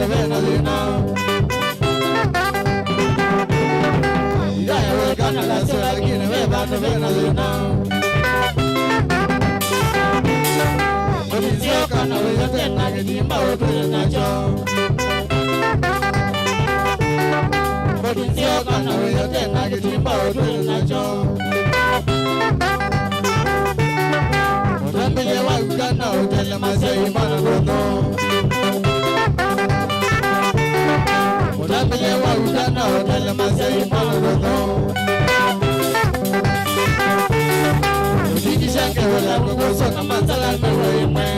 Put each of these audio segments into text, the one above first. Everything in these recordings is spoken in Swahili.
vena lina. Ya we kana la sola kine we bana vena lina. Odizio kana we yote na kidimba we na cho. Odizio kana we yote na kidimba we na cho. Odambele wa ugana odele masai mana gono. Odambele wa ugana odele masai mana gono. Odikishange wala gogo sona manzala mewe me.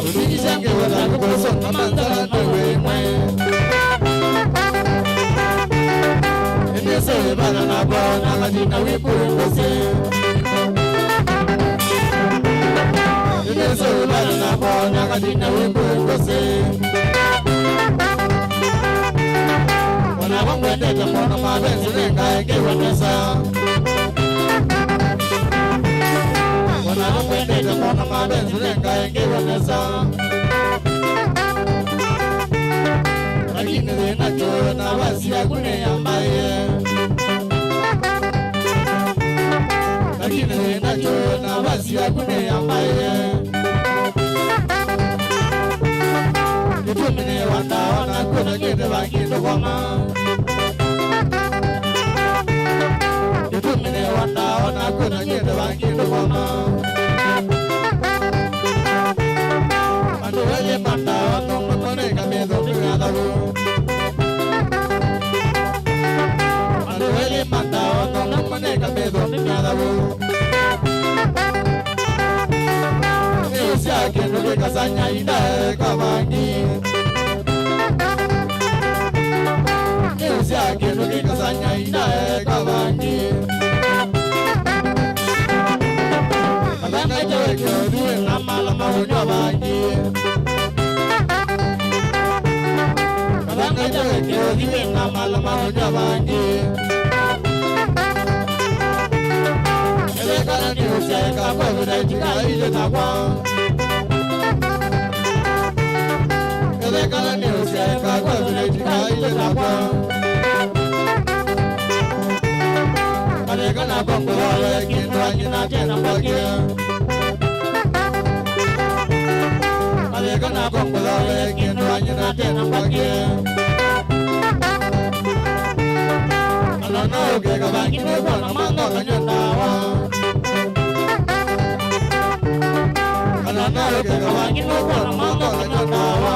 Odikishange wala gogo sona manzala mewe me. Ende se bana na bona kadina wipu ngose. Ende se bana na bona kadina wipu ngose. Wana wangwende tamona mabenzi lenga eke wanesa. Wana wangwende tamona mabenzi lenga eke wanesa. Lakini wena cho na wasi ya kune yambaye. Lakini wena cho na wasi ya kune yambaye. Nitumine wanda wana kuna kete wakindo koma. Nitumine wanda wana kuna kete wakindo koma. Ando wele manda wana mkone kamezo mkadaru. Ando wele manda wana mkone kamezo mkadaru. Neusia kendo keka sanya ina kawangi. Neusia kendo keka sanya ina kawangi. Abanga jowe kyo duwe namala mahunyo bangi. Abanga jowe kyo duwe namala mahunyo bangi. Elekana neusia eka pwede tika ije takwa. Elekana neusia eka pwede tika ije takwa. Alekana bongo wale kintu anyina tena mbake. Alekana bongo wale kintu anyina tena mbake. Alana uke kabangine kwa mando kanyotawa. Alana uke kabangine kwa mando kanyotawa.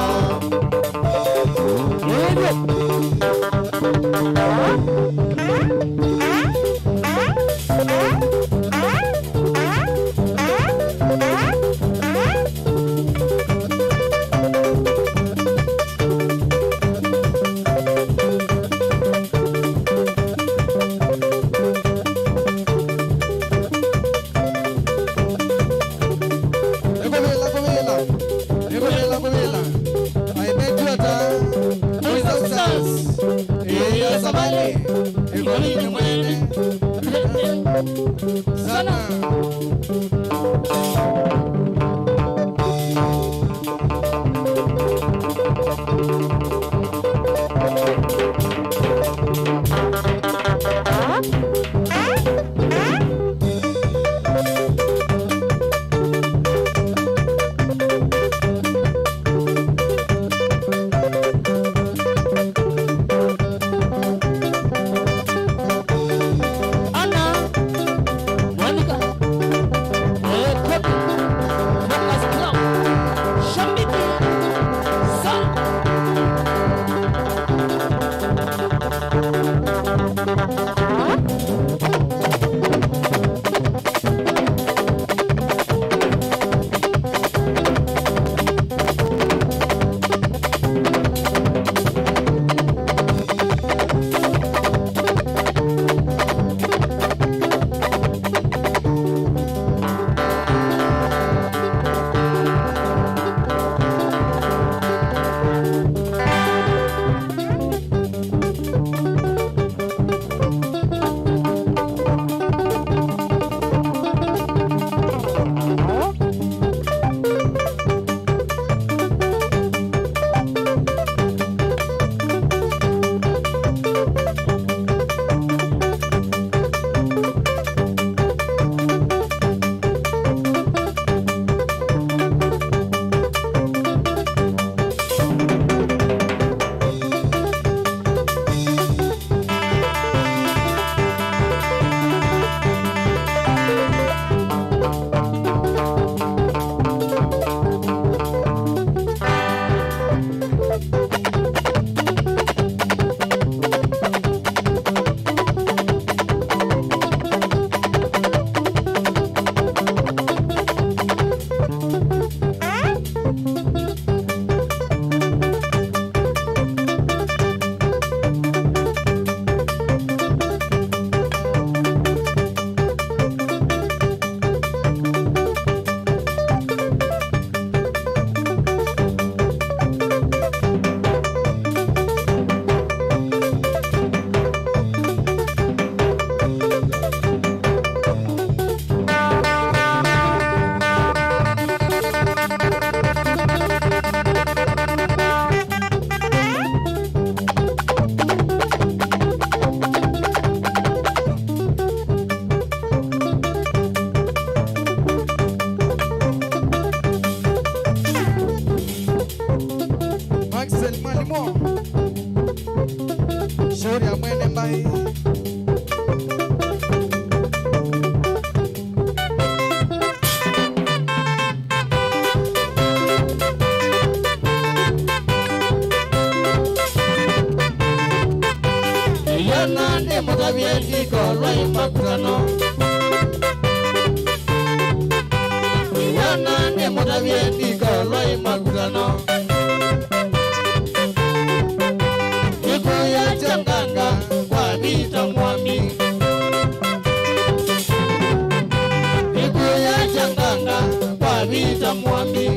vietiko loi makutano Yana ni muda vietiko loi makutano Ikuya changanga kwa vita mwami Ikuya changanga kwa vita mwami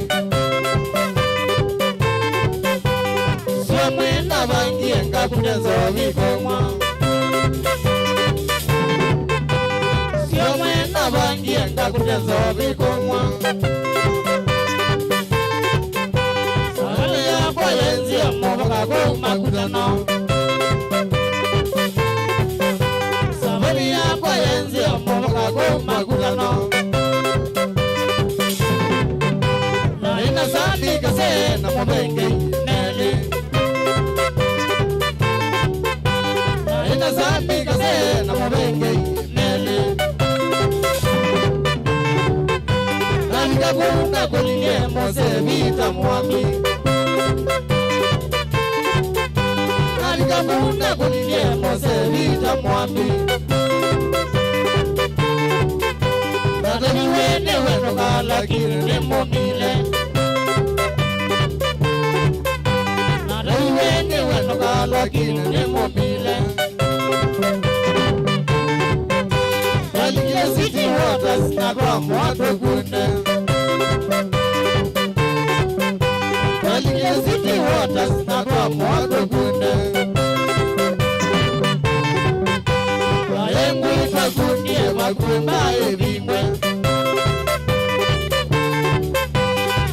Sio mwenda vangie ngakutenzo vikomwa Sio mwenda vangie ngakutenzo vikomwa Sale ya kwa yenzi ya mwaka kwa makutano Sabari ya kwa yenzi ya mwaka kwa makutano Na ina sadi kase na mwabenge nele Na ina sadi kase na mwabenge nele Na vikakuna kulinye mose vita mwami Na vikakuna kulinye mose vita mwami Nadani wene weno kala kire momile Nadani wene weno kala kire momile Kalikia city waters na kwa mwato kune Kalikia city waters na kwa mwato kune Waengu itakunie wakuembae vingwe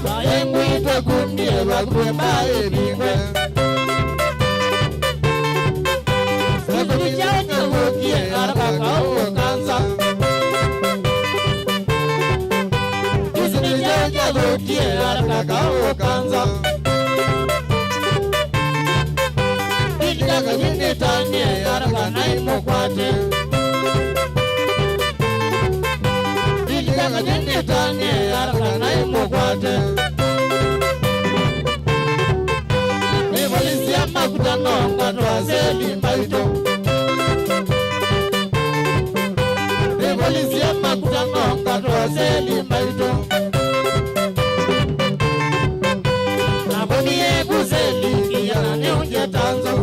Waengu itakunie wakuembae vingwe Sakumichaka wokie haraka uokanza Isinichaka wokie haraka uokanza Ilikaka jinitanie haraka naimokwate Ilikaka jinitanie haraka naimokwate Nivolisia makutano ngatwa zeli mbaito Nivolisia makutano ngatwa zeli mbaito Nabonie kuzeli kiyana ni unje tanzo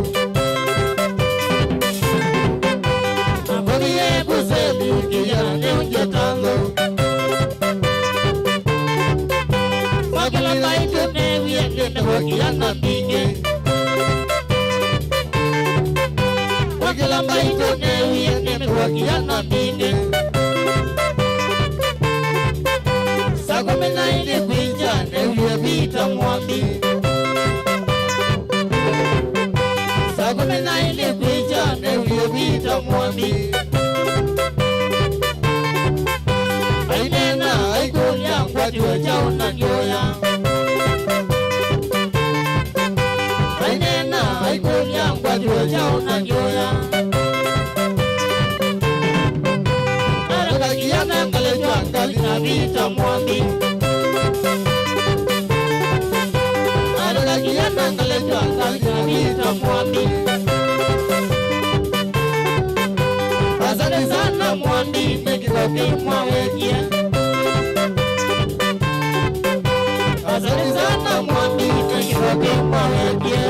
Nabonie kuzeli kiyana ni unje tanzo Wakila mbaito ne wiende ne wakiyana binye Wakila mbaito ne wiende ne wakiyana binye Sakumena ili kuinja ne wiye vita mwami Sakumena ili kuinja ne wiye vita mwami Ainena aikulia kwa tiwe chao na nyoya Ainena aikulia kwa tiwe chao na nyoya Arakakiana ngalejwa ngali na vita mwami Arakakiana ngalejwa ngali na vita mwami Asante sana mwami mekiloki mwawekie Asante sana mwami mekiloki mwawekie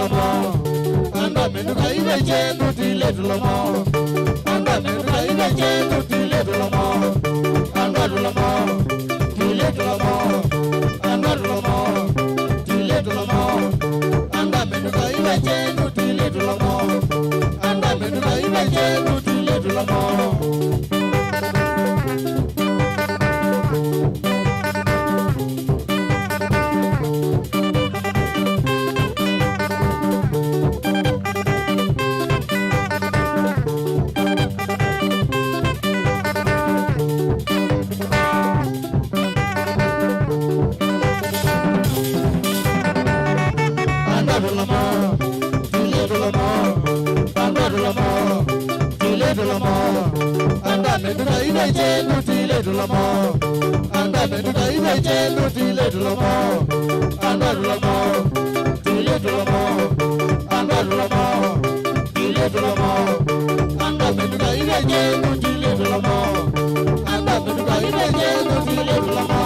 Dulomo, anda menuka ibeje nutile Dulomo, anda menuka ibeje nutile Dulomo, anda Dulomo, tile Dulomo, anda Dulomo, tile Dulomo, anda menuka ibeje nutile Dulomo, anda menuka ibeje nutile Dulomo. Anda menuka ibeje nutile Dulomo, anda menuka ibeje nutile Dulomo, anda Dulomo, tile Dulomo, anda Dulomo, tile Dulomo, anda menuka ibeje nutile Dulomo, anda menuka ibeje nutile Dulomo.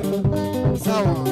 Sawa.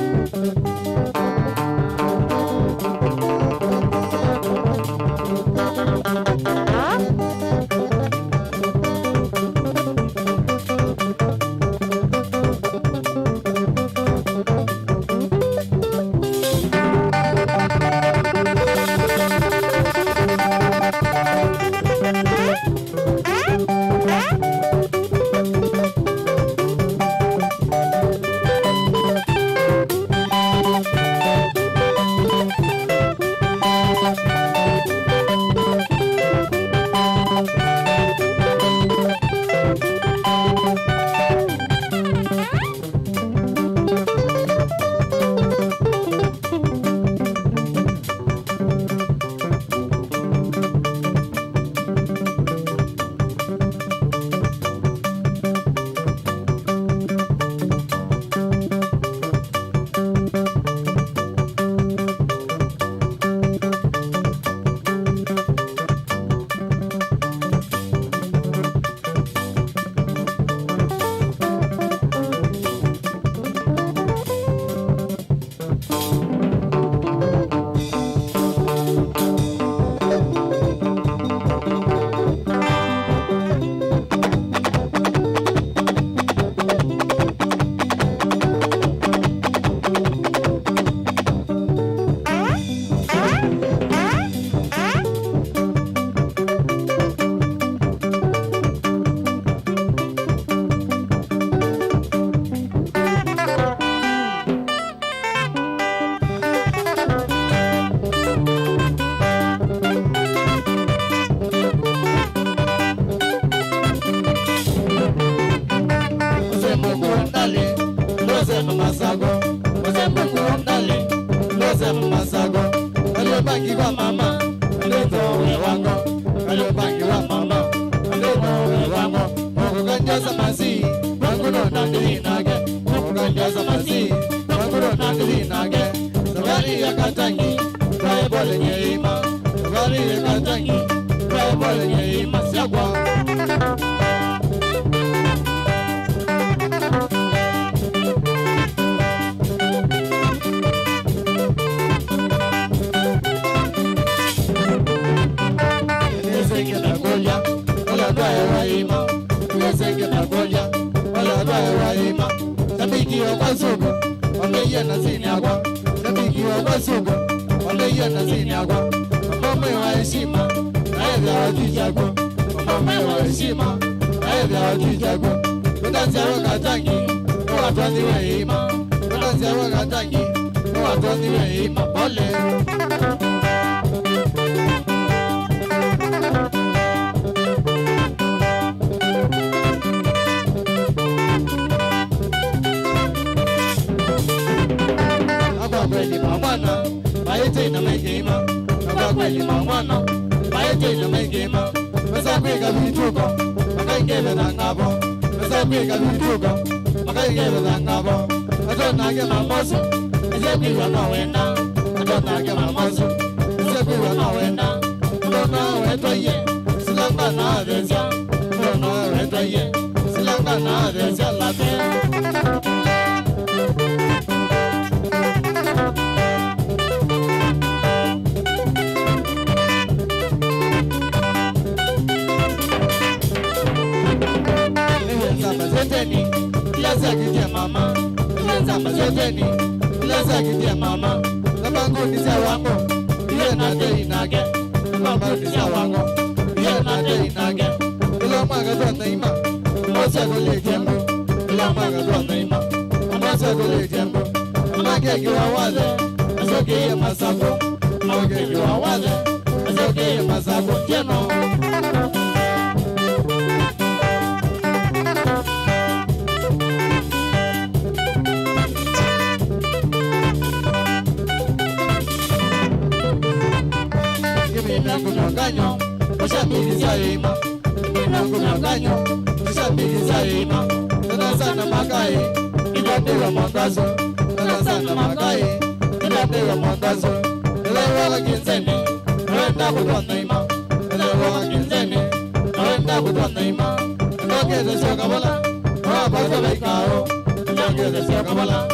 get the Sakabala,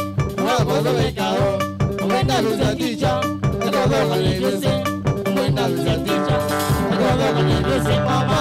when I lose a teacher, I don't know what it is. When I lose a teacher, I don't know what it is, Mama.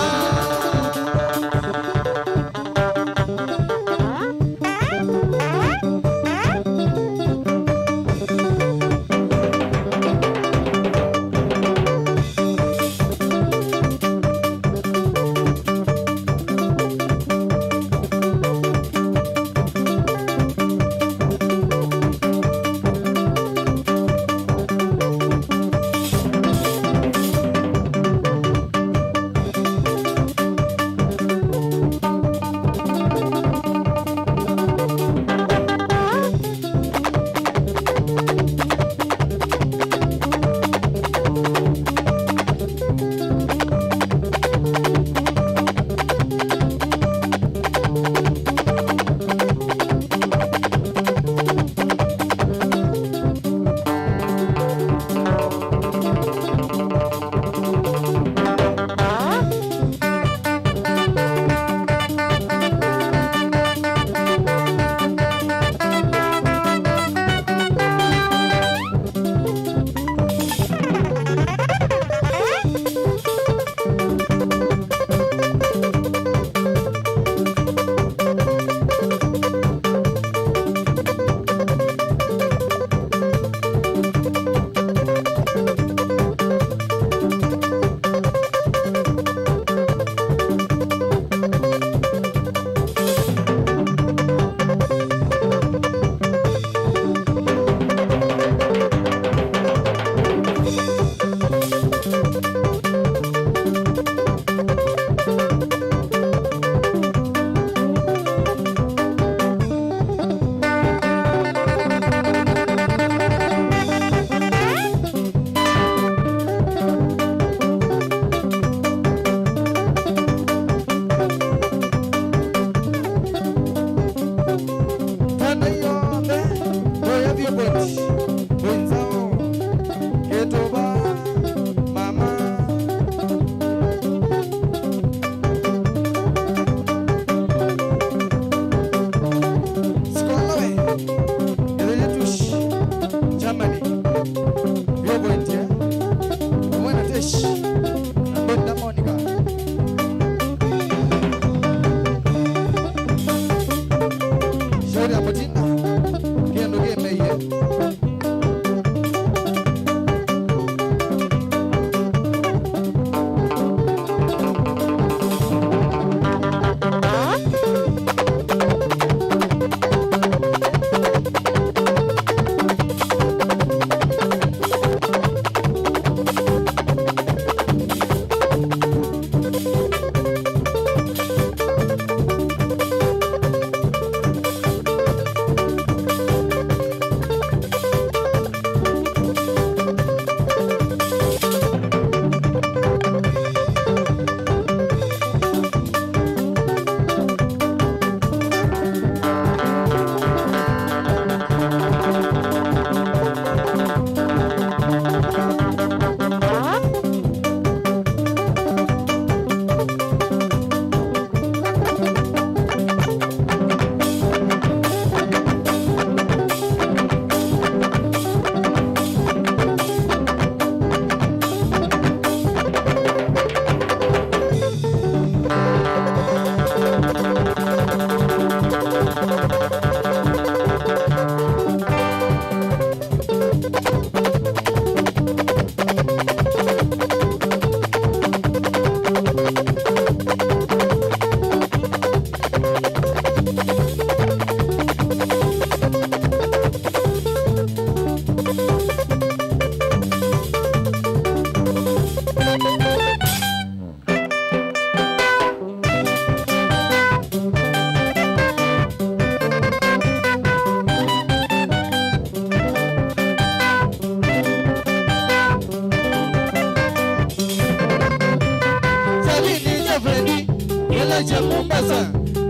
cha Mombasa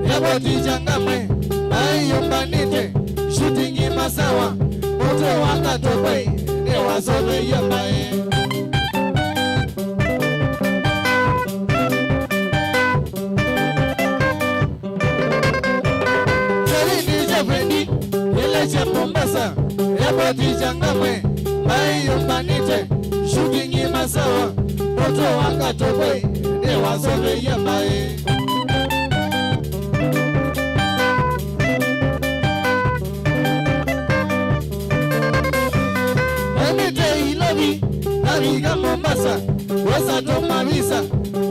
yabo tijangame ayo banite shooting masawa moto wakatope ne wasobe yamae Seri ni Jeffrey Village Mombasa, airport Changamwe, mai yombanite, shooting masawa, moto wakatokwe, ne wasome yambae. Emite ilobi, naviga Mombasa, wasa tomavisa,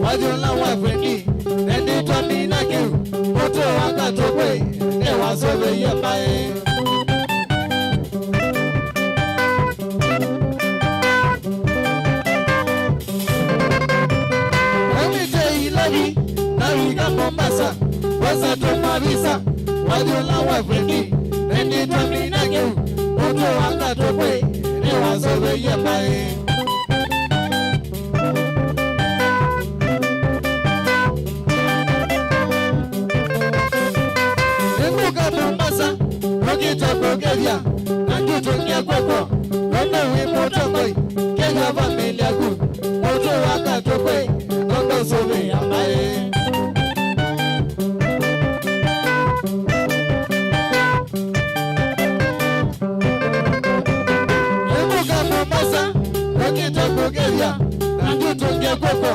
wajola wafrendi, nende twamina kiu, moto wakatokwe, ne wasome yambae. Naviga Mombasa, wasa tomavisa, wajola wafrendi, nende twamina kiu, moto wakatokwe, ne wasome yambae. Tokogeria, nanju tokia kweko, nono wimo tokoi, kega familia ku, moto waka tokoi, nono sobe yambae. Emuka Mombasa, toki tokogeria, nanju tokia kweko,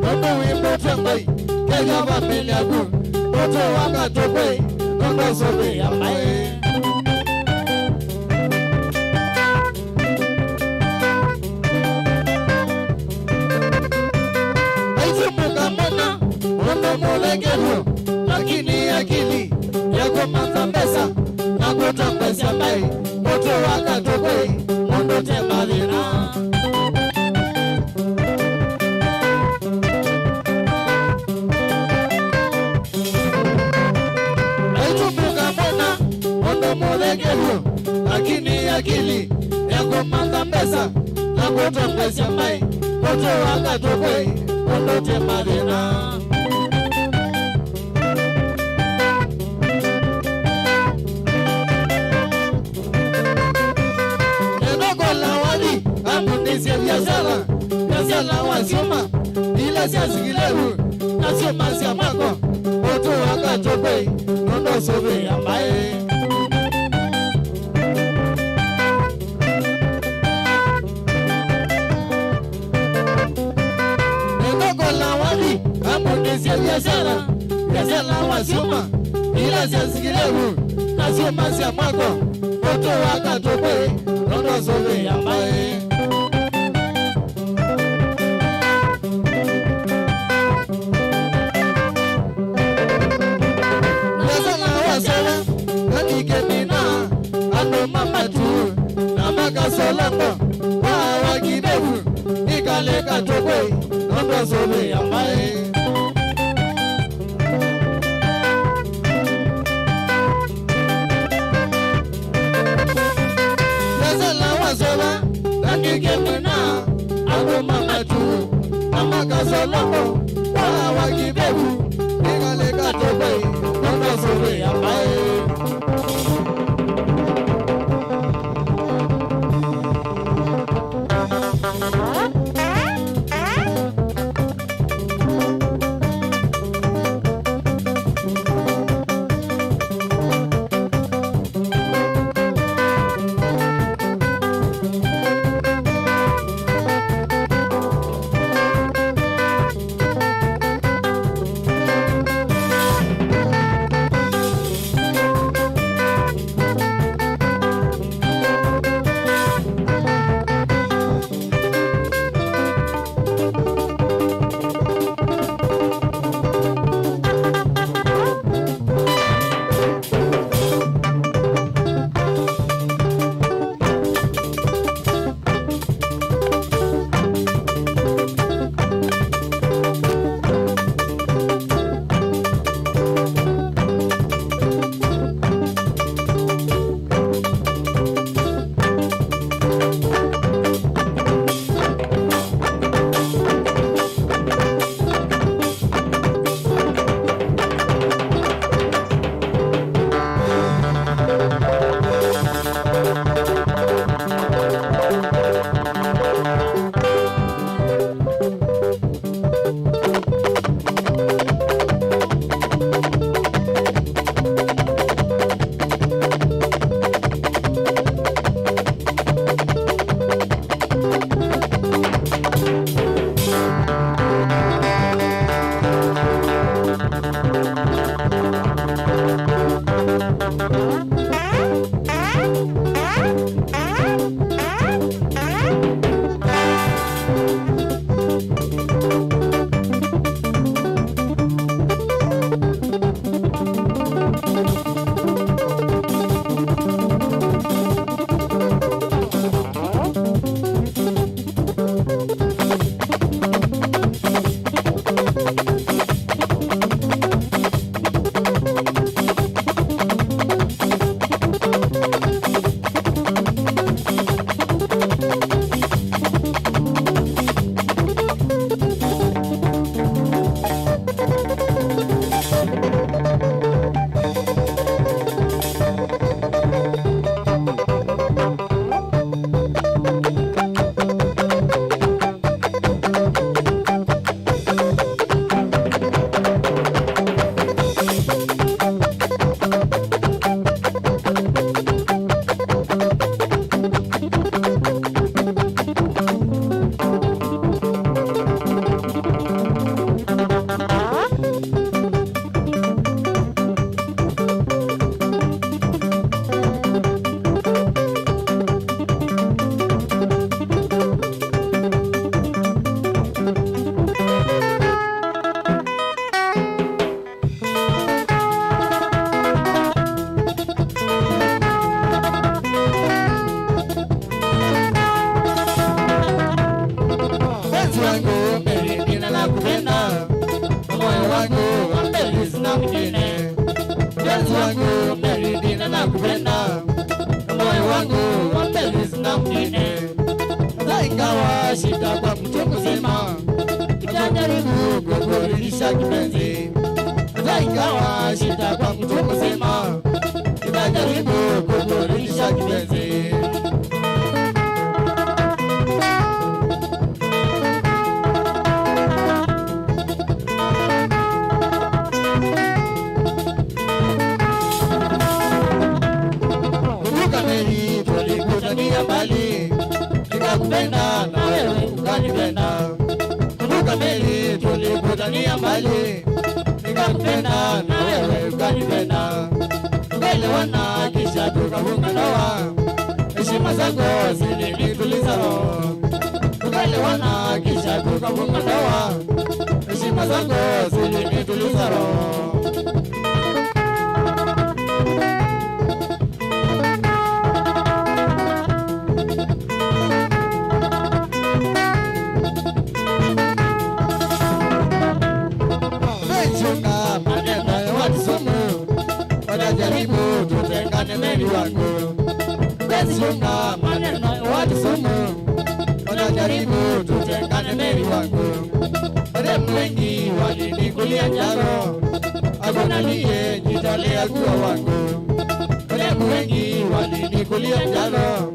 nono wimo tokoi, kega familia ku, moto waka tokoi, nono sobe yambae. Molegeru, lakini akili yako mazambesa na kutambesa mai moto wakatokwe mondo temarina. Aitumbuka mona mondo molegeru, lakini akili yako mazambesa na kutambesa mai moto wakatokwe mondo temarina. Biashara wasoma ila siazigileru nasoma sia mwako moto wakatokwe nondo sobe yambae. Ndogo la wali amundisia biashara wasoma ila siazigileru nasoma sia mwako moto wakatokwe nondo sobe yambae. Solombo, wa kidevu, ikale katokwe, nondo sobe yambae. Lazala wasola, dakike mena, ando mama tu, mama kasolombo, wa kidevu, ikale katokwe, nondo sobe yambae. shida kwa mtu mzima, nitajaribu kukurudisha kipenzi. Hata ingawa shida kwa mtu mzima, nitajaribu kukurudisha kipenzi. Kumbuka Mary, tulikutania mbali, nikakupenda na wewe ukanipenda. Kumbuka Mary, tulikutania mbali, nikakupenda na wewe ukanipenda. Tukaelewana kisha tukafunga ndoa, heshima zako zilinituliza roho. Tukaelewana kisha tukafunga ndoa, heshima zako zilinituliza roho. Chunga maneno ya watu sumu, wanajaribu tutengane Mary wangu. Chunga maneno ya watu sumu, wanajaribu tutengane Mary wangu. Warembo wengi walinikulia njaro, hakuna aliyejitolea kuwa wangu. Warembo wengi walinikulia njaro,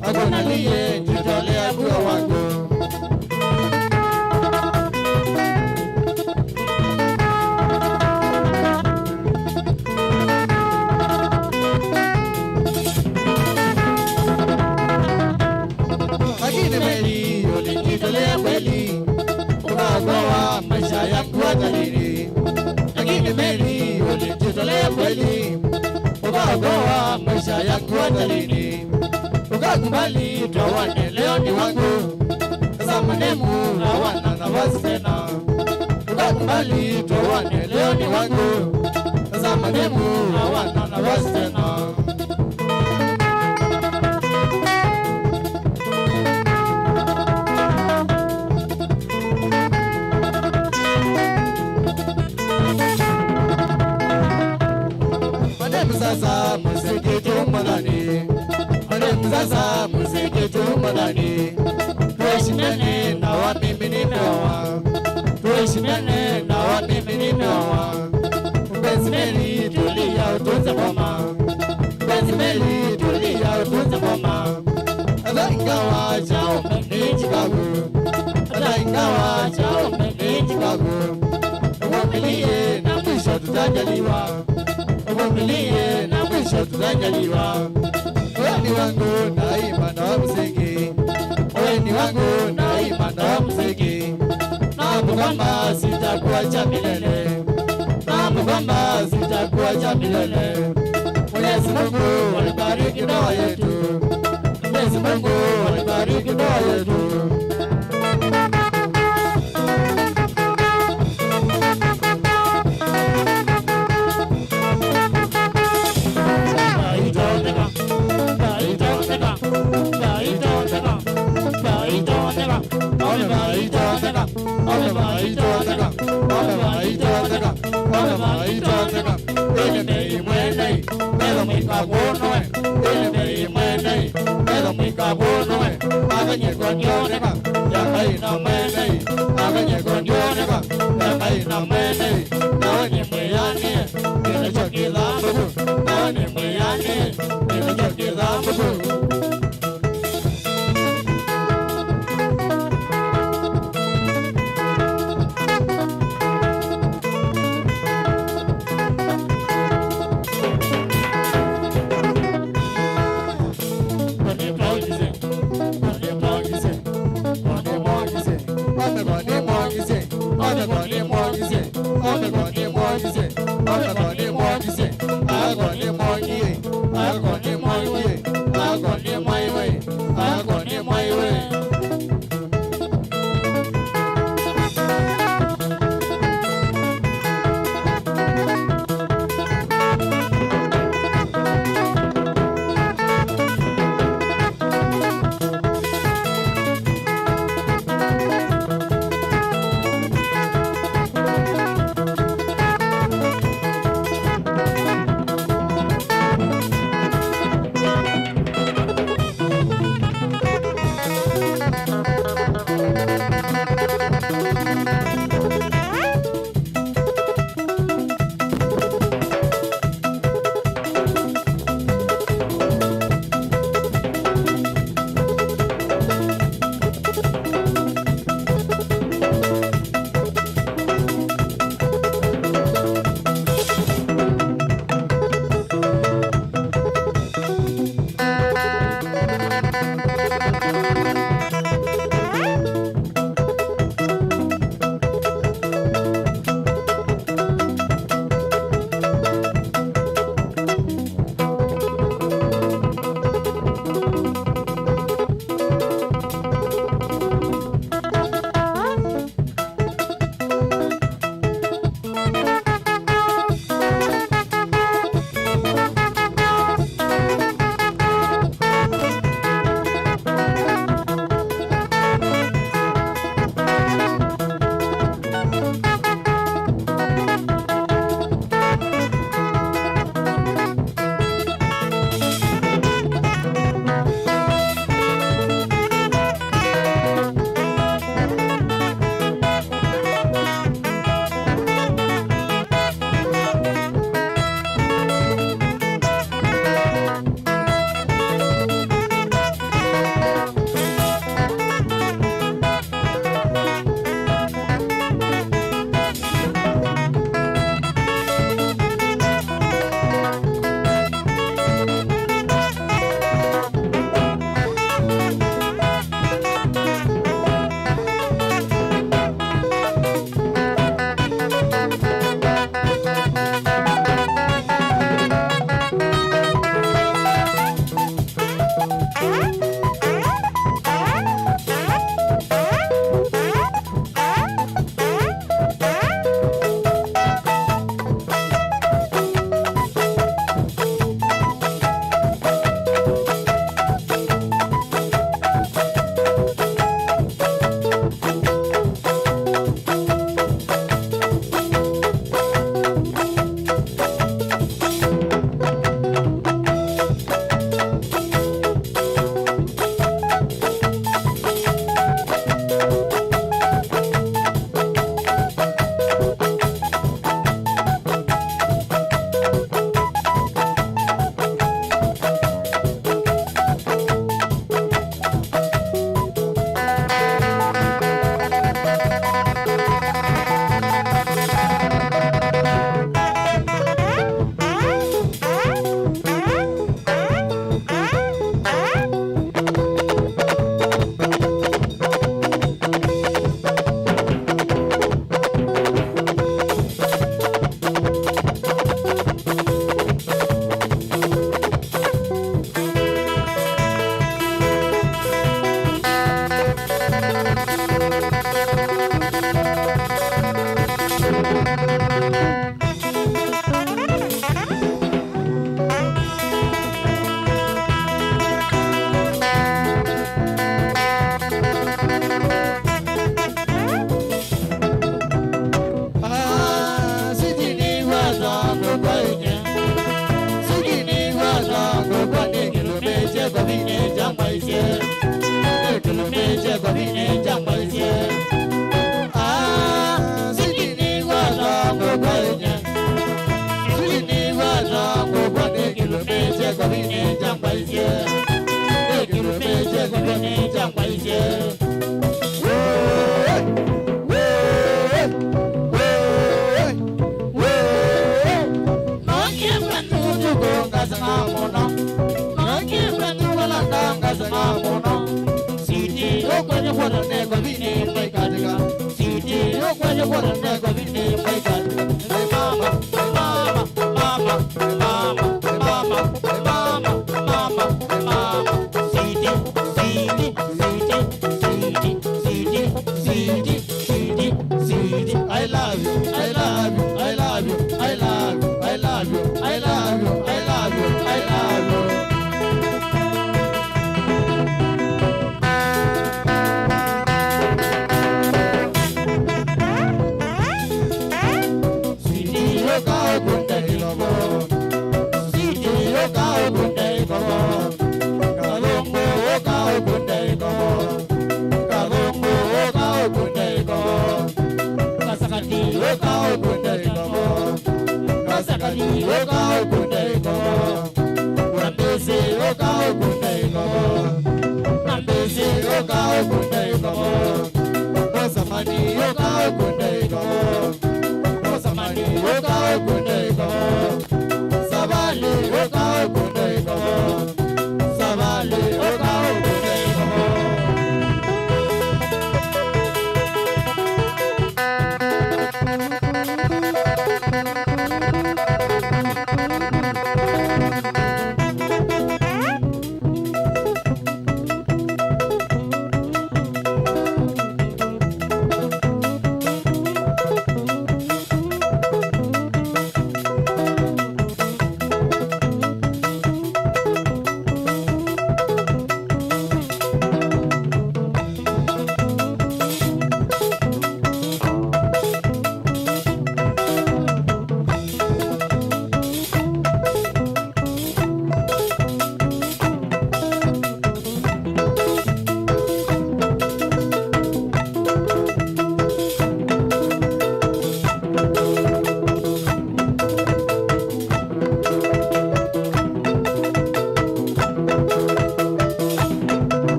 hakuna aliyejitolea kuwa wangu. Lakini Mary, ulijitolea kweli, ukaokoa maisha yangu hatarini. Lakini Mary, ulijitolea kweli, ukaokoa maisha yangu hatarini. Ukakubali tuoane, leo ni wangu, sasa manemu hawana nafasi tena. Ukakubali tuoane, leo ni wangu, sasa manemu hawana nafasi tena. Sasa muziki tumbadani, sasa muziki tumbadani. Tuheshimiane na wa mimi nimeoa, tuheshimiane na wa mimi nimeoa. Mpenzi Mary, tulia utunze boma, mpenzi Mary, tulia utunze boma. Hata ingawa chao ni Chicago, hata ingawa chao ni Chicago. Uvumilie na mwisho tutajaliwa, uvumilie na mwisho tutajaliwa. Wewe ni wangu daima na muziki, wewe ni wangu daima na muziki. Naomba kwamba sitakuacha milele, naomba kwamba sitakuacha milele. Mwenyezi Mungu alibariki ndoa yetu, Mwenyezi Mungu alibariki ndoa yetu.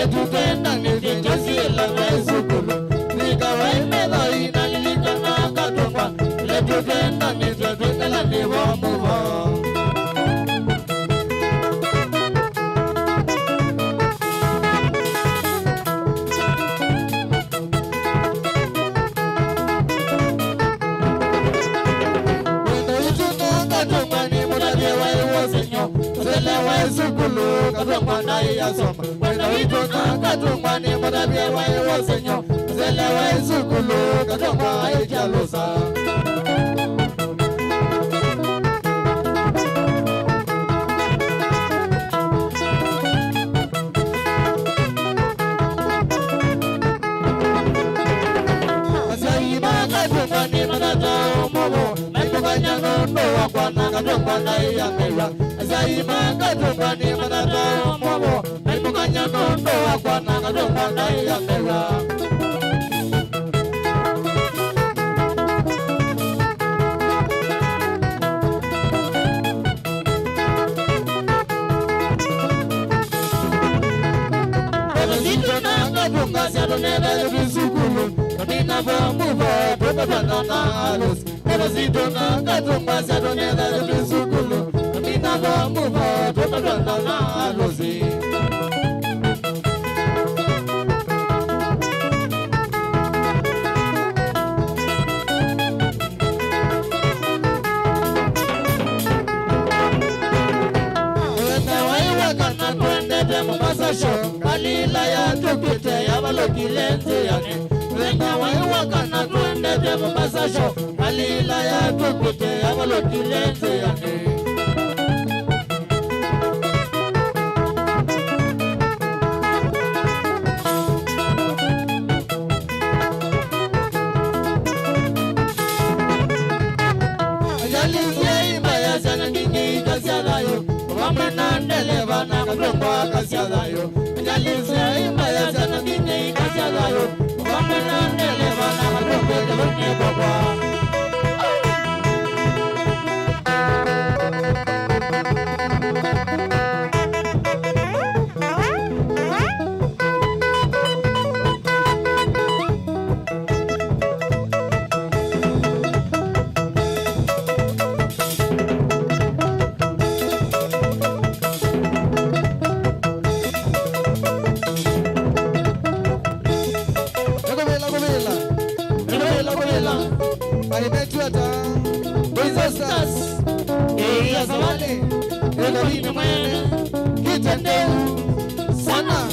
tutenda nivijasi la maizukulu Nikawai mela inalilika na katumba Le tutenda nivijasi la nivamuva Zukulu katungwana ya soma Wenda wituna katungwani Mwadabia wa iwa senyo Zelewa zukulu katungwa ijalusa Azayima katungwani Mwadata umomo Naitunganya nondo wakwana katungwana ya mewa Azayima katungwani Mwadata umomo Naitunganya nondo wakwana katungwana ya mewa Katunga siado nebe vizukulu Kamina vamuva Toka tandana alus Neba zidona katunga siado nebe vizukulu Kamina vamuva Toka tandana alusi Kalila ya tukite ya balokilenzi yane Wenda waiwa kana tuende demo masasho Kalila ya tukite ya balokilenzi yane Ajalizia ima ya sana kingi kasialayo Wamena ndeleva na katomba kasialayo Ajalizia ima ya sana kingi kasialayo Wamena ndeleva na katomba kasialayo Sana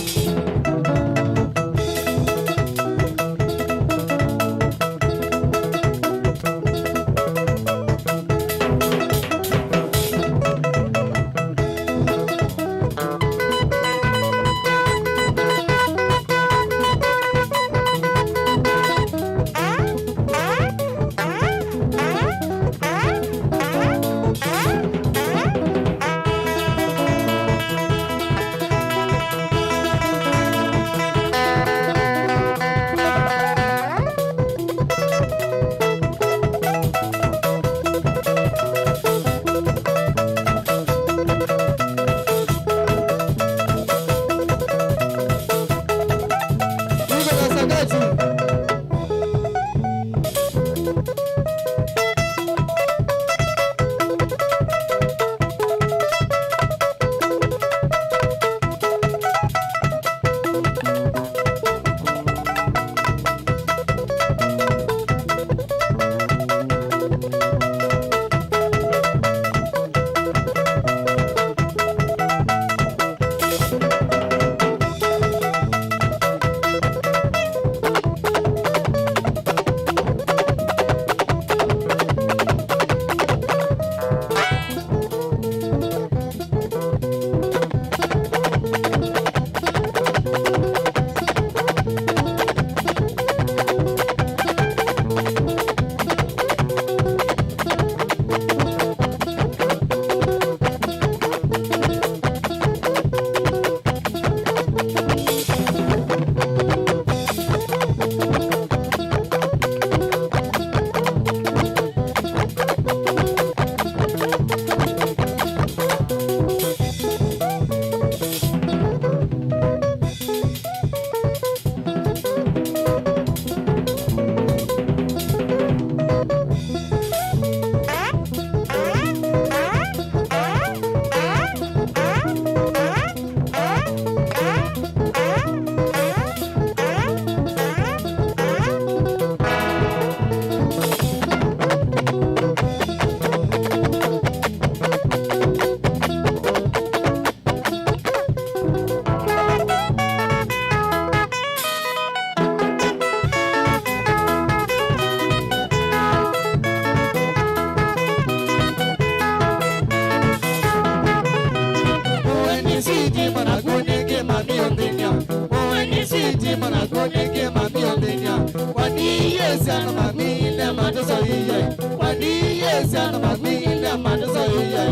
siti mana kunike mami ondenya. Mweni siti mana kunike mami ondenya. Wani yesa mami ne matoso iye. Wani yesa mami ne matoso iye.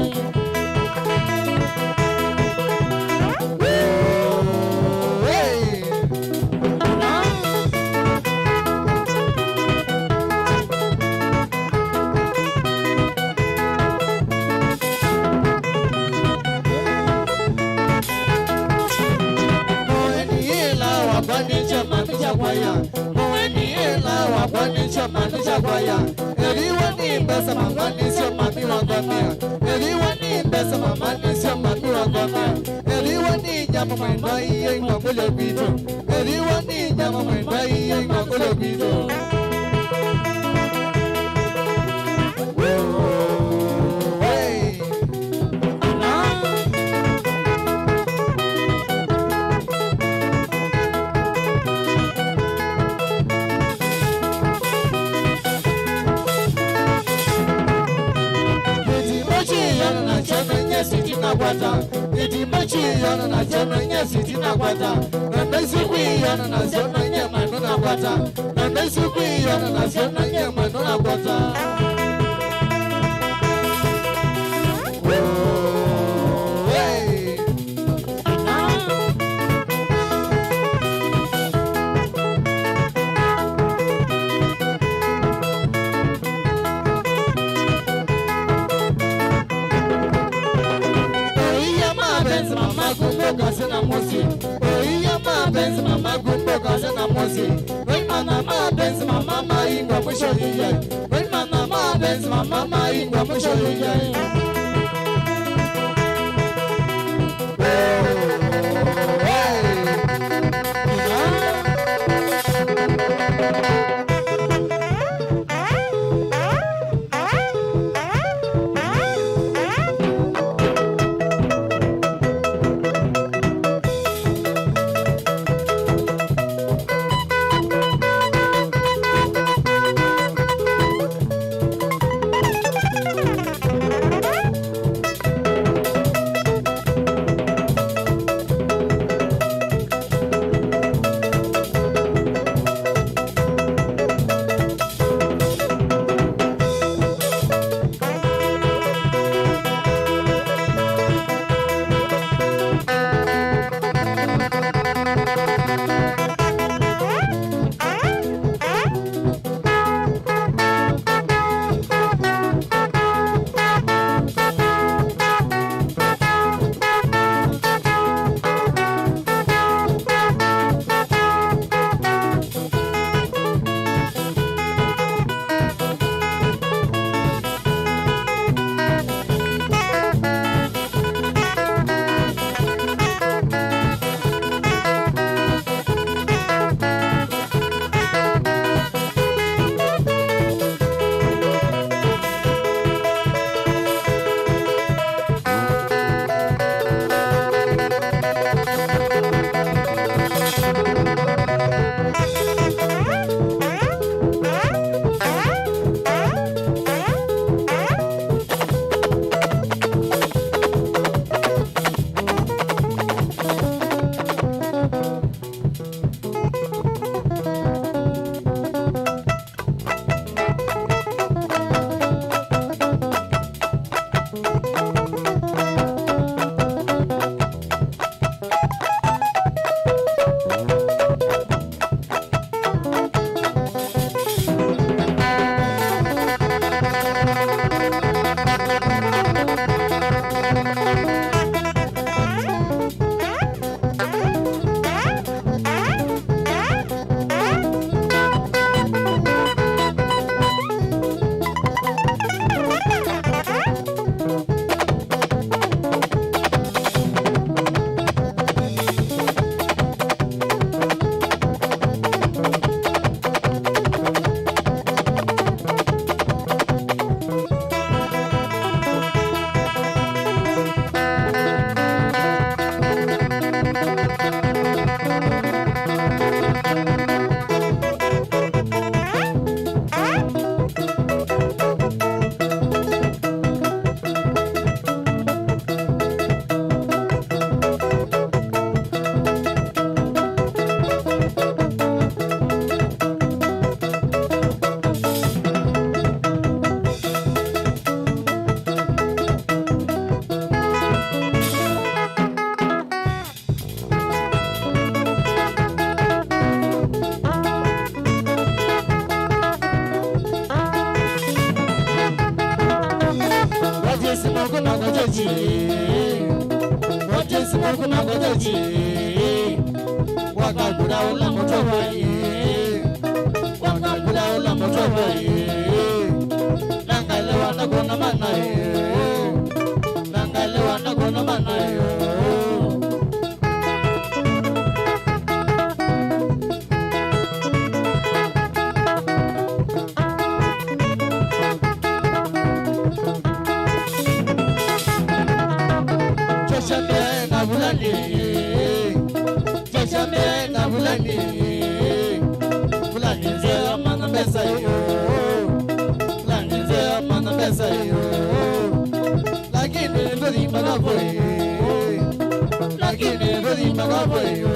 Everyone best mama is your mommy on the mayor. Everyone best mama is your mommy on the mayor. Everyone in Yama my young Magulo Beetle. Everyone in Yama my young Magulo Beetle. Iti machi yana na jana nya siti na kwata. Na mesikwi yana na jana nya mano na kwata. Na mesikwi yana na jana nya mano na kwata. Kasena mosi, oiya ma benzi mama gumbo kasena mosi. When mana ma benzi mama ma ingwa musho iye. When mana ma benzi mama ma ingwa musho iye. magojaji wote simuku magojaji wakakula ula motowai wakakula ula motowai nangalewa nagona manaye nangalewa nagona manaye Fulani zeo mana besa yo Fulani zeo mana besa yo Lakini rodi magaboy Lakini rodi magaboy yo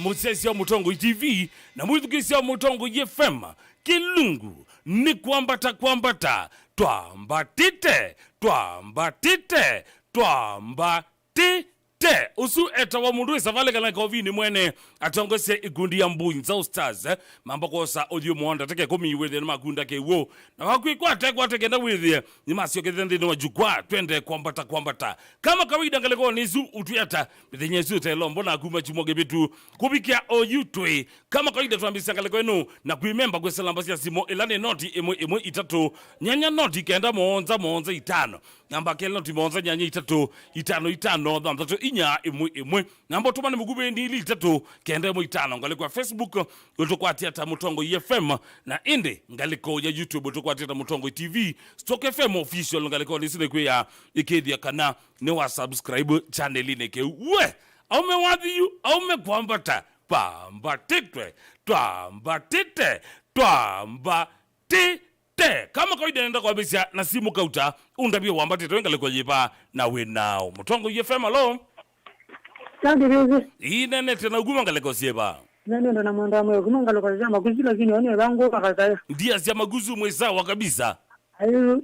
Musesi wa Mutongo TV na mwithukisi wa Mutongo FM Kilungu ni kwambata twambatite usu eta wa mundu isavale kana kovini mwene atongose igundi ya Mbunza Stars mambo kosa audio mwanda take komi withe na magunda ke wo na wakwikwa kenda withe ni masio kethende no jukwa twende kwambata kama kawaida ngaleko nizu utuyata bithenye zute lombo na kuma chimoge bitu kubikia oyutwe kama kawaida tuambisa ngaleko eno na kuimemba kwa salamba ya simo elane noti emwe itatu nyanya noti kenda monza itano namba kele noti monza nyanya itano dhamtatu inya emwe namba tuma ni mugube ni ili itatu kenda emwe itano ngaleko Facebook utokwa atiata Mutongo FM na inde ngaleko ya YouTube utokwa atiata Mutongo TV Stock FM official ngaleko nisine kwe ya ikedia kana ne wa subscribe channel ineke we aume wadhiyu aume kwambata pambatitwe twambatite kama kawaida nenda kwa bisia na simu kauta undabia wambatite wengaleko jipa na we now Mutongo FM alo Tandiruzi ine tena uguma ngaleko sieba nani ndo na mwanda mwe uguma ngaleko za maguzi lakini wani wangu kakatayo ndia sia maguzi mwezawa kabisa ayo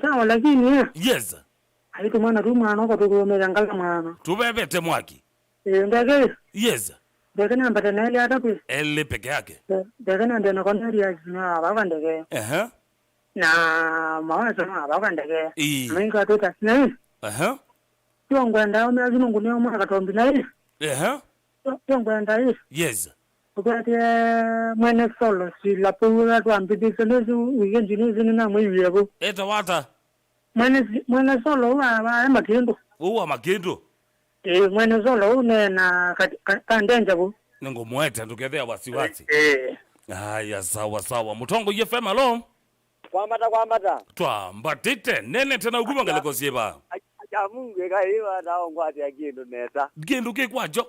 sawa lakini yes ayo mwana tu mwana kwa tukuomera ngala mwana tubebete mwaki ndage yes ndekana mbata na ile hata pia ele peke yake ndekana ndio na kondari ya na baba ndege na mawazo na baba ndege mwinga tuta na Tuongwenda umezino ngunia mwana katombi na ile Kwenda hivi. Yes. Ukati mwene solo si la puwa tu ambiti selezu weekend nizi na mwivi yako. Eta wata. Mwene solo wa makendo. Uwa makendo. Mwene solo une na kandenja bu. Nengo mweta tukethea wasiwasi. Haya sawa. Mutongo FM alo. Kwambata. Twambatite nene tena uguma ngalekosie ba. Mungu ekaiwa naongwati akindu neta. Kindu ke kwajo.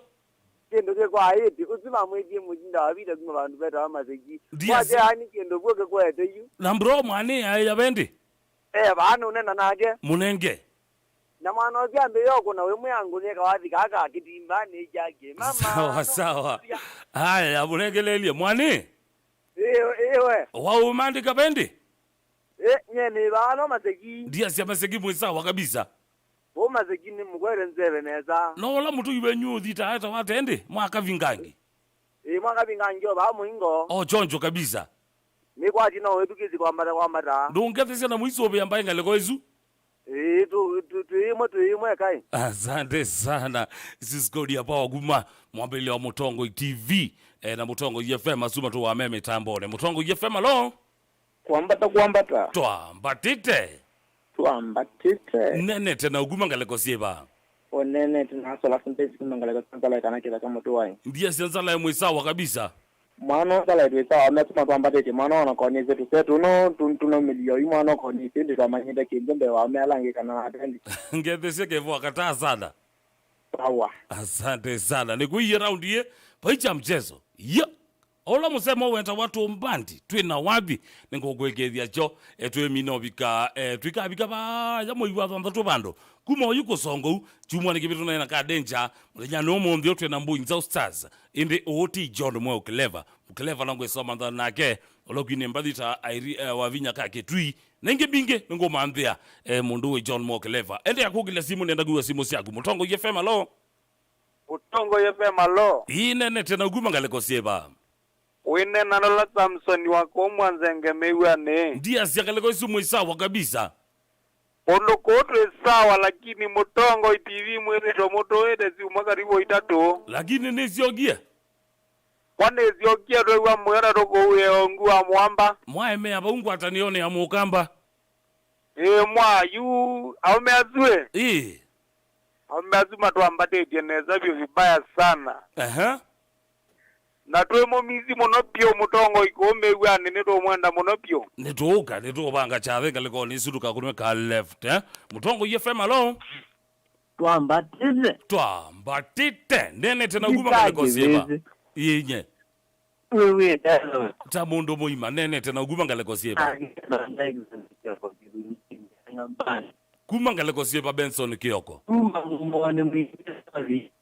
Kindu ke kwa hiti uzima mwidi mujinda wabida kuma bantu beta amazegi. Kwaje ani kindu bwoke kwete yu. Nambro mwani ya bendi. Bana unena nage. Munenge. Na mwana obyambe yoko na wemu yangu neka wathi kaka kitimba ne jage. Mama. Sawa. Haya munengelelie mwani. Ewe. Wao mandika bendi. Nyene bana mazegi. Ndia sia masegi mwisawa kabisa. Bo mazegi ni mugwere nzebe neza. No la mutu ibe nyuthi ta hata watende mwaka vingangi. Mwaka vingangi ba muingo. Chonjo kabisa. Ni kwa jina wetu kizi kwambata. Ndungethese na mwisobe ambaye ngaleko izu. Tuimwe kai. Asante sana. Siskodi hapa waguma mwambele wa Mutongo TV na Mutongo FM asuma tu wa meme tambone. Mutongo FM alo. Kwambata. Twambatite. Nene tena uguma ngaleko sieba. Onene tena sola sentezi kumangaleko santala kana kila kama tuwai. Ndiye senzala mwisawa kabisa. Mwana sala itwa ametuma twambatite mwana wana koni zetu setu no tuno milio imwana koni sindi twamanyida kinjembe wa amelange kana atendi. Ngethese kevo akataa sana. Sawa. Asante sana. Nikuiye round ye paicha mchezo. Ola musemo wenta watu mbandi twina wabi ningogwegethia cho twemino bika twikabika ba ya moiwa thonda tubando kuma oyuko songo chumwa nikibitu na ka danger munya no mombio twina mbunyi za stars indi oti John mwe clever langwe soma ndana nake ologine mbadita airi wavinya kake tui nenge binge ngo mambia mundu we John mwe clever ende yakugile simu nenda guwa simu siagu Mutongo FM alo. Mutongo FM alo. Inene tena uguma ngaleko sieba. Wine nanola Samson wako mwanzenge meiwane. Ndia siakaleko isu mwisawa kabisa. Ondokotwe sawa lakini Mutongo TV mwere moto ede si umagaribo itatu. Lakini nesiogia. Wane ziogia doa mwera roko uye ongua mwamba. Mwaeme hapa ungu atanione ya mukamba. Mwa yu aumeazue. Aumeazuma tuambate jeneza vibaya sana. Na tuemo mizi monopio Mutongo ikombe wani neto mwenda monopio. Neto banga chave kaliko ni suruka kunwe ka left Mutongo FM alo. Twambatite. Nene tena uguma kaliko sieba. Yenye. Wewe dalo. Tamundo muima nene tena uguma kaliko sieba. Kuma kaliko sieba Benson Kioko.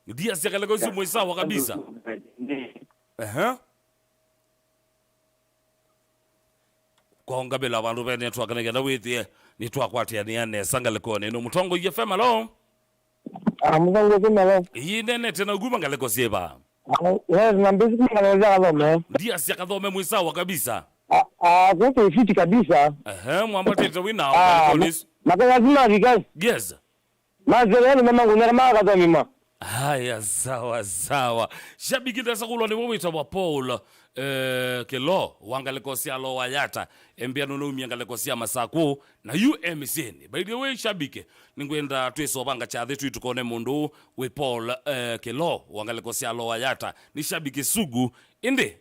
Ndia sia kaliko simu isawa kabisa. Kwa ngabela bantu bene twakanega na withie ni twakwatia ni ane sangaleko ne no Mutongo FM alo. Mutongo FM alo. Nene tena uguma ngaleko sieba. Yes, na mbisi ngaleza alo. Ndia sia kadhome mwisawa kabisa. Kwa fiti kabisa. Mwambatete wina ngaleko Makazima vikai. Yes. Mazele mama ngunyara maka za mima. Haya sawa. Shabiki ndasa kulwa ni wawita wa Paul Kelo wangalikosia lo wayata embia nono miangalikosia masaku na UMCN. By the way shabiki ningwenda tweso banga chathe tukone mundu we Paul Kelo wangalikosia lo wayata ni shabiki sugu inde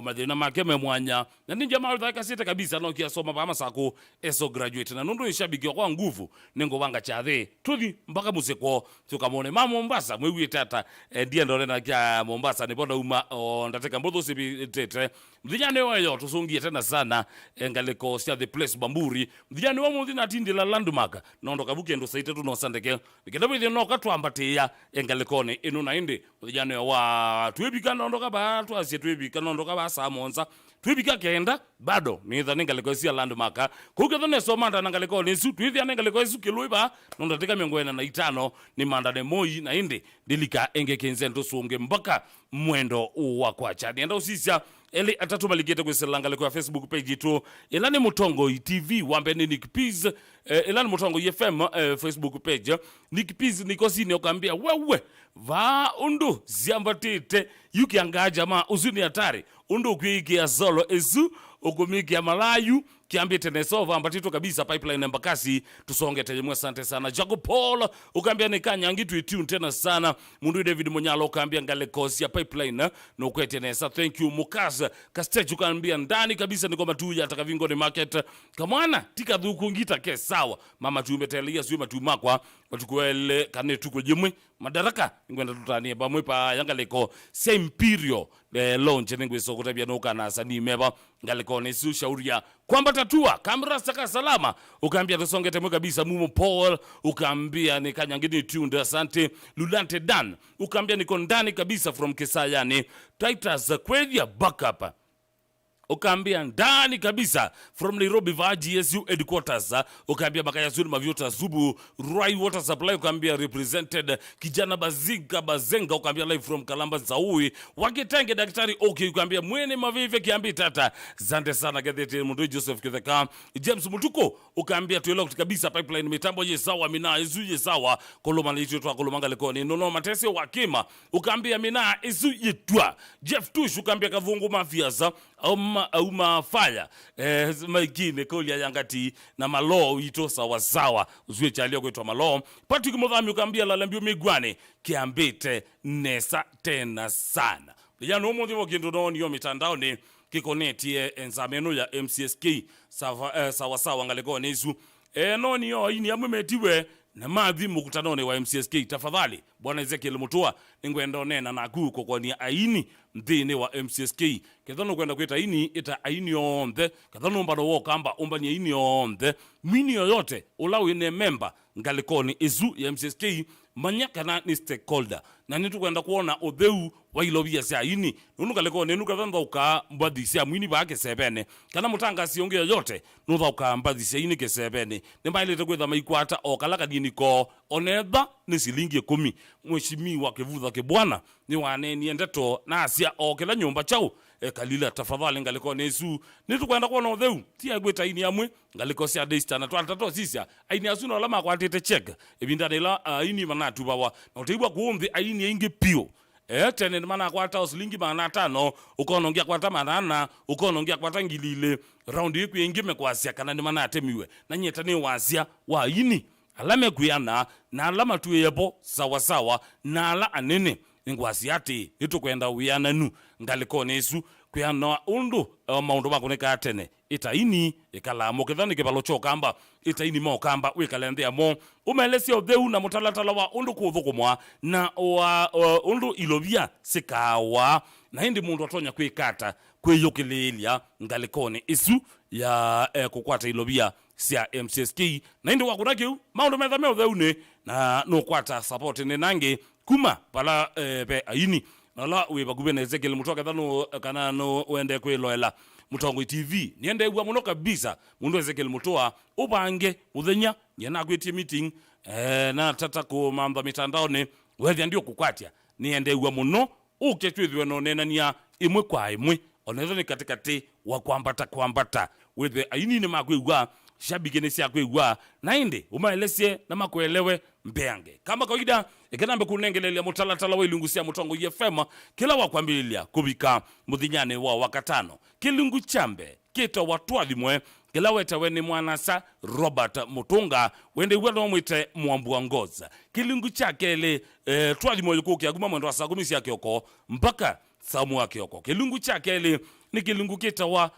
madina makeme mwanya na ninja maudha kasita kabisa no kiasoma ba masaku eso graduate na nundu shabiki kwa nguvu ningo banga chathe tuthi mpaka museko tukamone mama Mombasa mwewi tata ndiye ndole na kya Mombasa niponda uma ndateka mbodho sibi tete mdhinyane wayo tusungie tena sana engaleko sia the place Bamburi mdhinyane wa muthi na tindi la landmark nondo kabuke ndo saite tu no sandeke nikenda bidhi no katwambatia engalekone ino na indi mdhinyane wa tuebika nondo kaba tuasie tuebika nondo kaba samonza tuebika kenda bado nitha ningaleko sia landmark kuketho ne somanda nangaleko ni su tuithi nangaleko isu kiluiba nondo teka 45 ni manda ne moi na indi dilika engeke nzendo sunge mpaka mwendo wa kwacha nienda usisya eli atatu maligete kwisilanga kwa Facebook page itu elani Mutongo TV wambe ni Nick Piz elani Mutongo FM Facebook page Nick Piz nikosini okambia wewe va undu ziambatite yukiangaja ma uzuni hatari undu kwiki ya zolo ezu ukumiki ya malayu kiambite nesova ambatito kabisa pipeline Embakasi tusonge telemwe. Asante sana Jacob Paul ukambia nikanyangi tuitune tena sana mundu David Monyalo ukambia ngale kosi ya pipeline no kwete nesa. Thank you Mukaza Kastage ukambia ndani kabisa niko matuja atakavingo ni market kamwana tika dhuku ngita ke sawa mama tumetelia sio matumakwa watukwele kane tuko jimwe madaraka ngwenda tutanie bamwe pa yangaleko se imperial launch nengwe sokota bya noka na sani meba ngaleko ne su shauria kwamba tatua kamera saka salama ukambia tusonge temwe kabisa Mumo Paul ukambia ni kanyangini tunde. Asante Lulante Dan ukambia niko ndani kabisa from Kisayani Titus Kwedia backup ukambia ndani kabisa from Nairobi GSU headquarters ukambia Bakaya Zuri Mavyota Zubu Rai Water Supply ukambia represented kijana Bazenga ukambia live from Kalamba Zaui wakitenge daktari okay ukambia mwene mavive kiambi tata. Zante sana gazeti Mundu Joseph Kitheka James Mutuko ukambia tuelokti kabisa pipeline mitambo je sawa mina izu sawa koloma litwa kolomanga lekoni nono matese wakima ukambia mina izu yetwa Jeff Tush ukambia Kavungu Mafiasa au mafaya magine kolia yangati na malo ito sawa uzwe chalio kwetwa malo Patrick Mudhami ukambia lalambio migwane kiambite nesa tena sana ya no mo ndimo kindo no niyo mitandao ni kikoneti enzameno ya MCSK sawa ngaleko nezu no niyo ini amwemetiwe na madhi mukutanone wa MCSK. Tafadhali bwana Ezekiel Mutua ningwenda nena na guko kwa ni aini mthini wa MCSK kethano kwenda kweta aini ita aini onthe kethano mbado wokamba umba ni aini onthe mini yoyote ulawi ne member ngalikoni izu ya MCSK manyaka na ni stakeholder na nitu kwenda kuona otheu wa ilobia sia aini nunu ngalikoni nuka thanda uka mbadhi sia mwini bake sebene kana mutanga sionge yoyote nutha uka mbadhi sia aini ke sebene nimbailete kwetha maikwata okalaka diniko onetha ni silingi 10 mweshimiwa kivutha kibwana ni waneni ndeto na asia okela nyumba chau kalila. Tafadhali ngaliko nesu nitu kwenda kuona otheu tia gweta ini amwe ngaliko sia daista na twatato sisia aini asuno lama kwa tete check ebinda ila aini manatu bawa na utibwa kuombi aini inge pio tene mana kwa ta silingi mana 5 ukonongia kwa tamana ukonongia kwa tangilile round yeku ingime kwa asia kana ni mana atemiwe na nyeta ni wasia wa aini alame kuyana na alama tuyepo sawa na ala anene ngwasiati ito kwenda uyana nu ngaliko nesu kuyana undu maundu makuneka atene itaini ikalamo kethani kibalocho kamba itaini mo kamba wikalende amo umelesi otheu na mutalatala wa undu kuthukumwa na undu ilobia sikawa na hindi mundu atonya kwikata kwiyukililia ngalikoni isu ya kukwata ilobia sia MCSK na hindi wakunakiu maundu methame otheune na nukwata support ni nange kuma pala pe aini nala weba gubene Ezekiel Mutoka thano kana no wende kwiloela Mutongo TV niende gwa muno kabisa mundu Ezekiel Mutoa ubange uthenya yana gwetie meeting na tata ku mamba mitandao ne wethi ndio kukwatia niende gwa muno uketwithwe no nenania imwe kwa imwe onetho ni katikati wa kwambata wethe aini ni makwigwa shabigene sia kwigwa na inde umaelesie na makuelewe mbeange kama kawaida ikanambe kunengelelea mutalatala wa ilungu sia Mutongo FM kila wakwambilia kubika muthinyane wa wakatano kilungu chambe kita watwathimwe kila wetawe ni mwanasa Robert Mutunga wende wano mwite Mwambua Ngoza kilungu chake ile twathimwe yuko kiaguma mwendo wa saa 10 sia kioko mpaka saa 1 kioko kilungu chake ile ni kilungu kita wa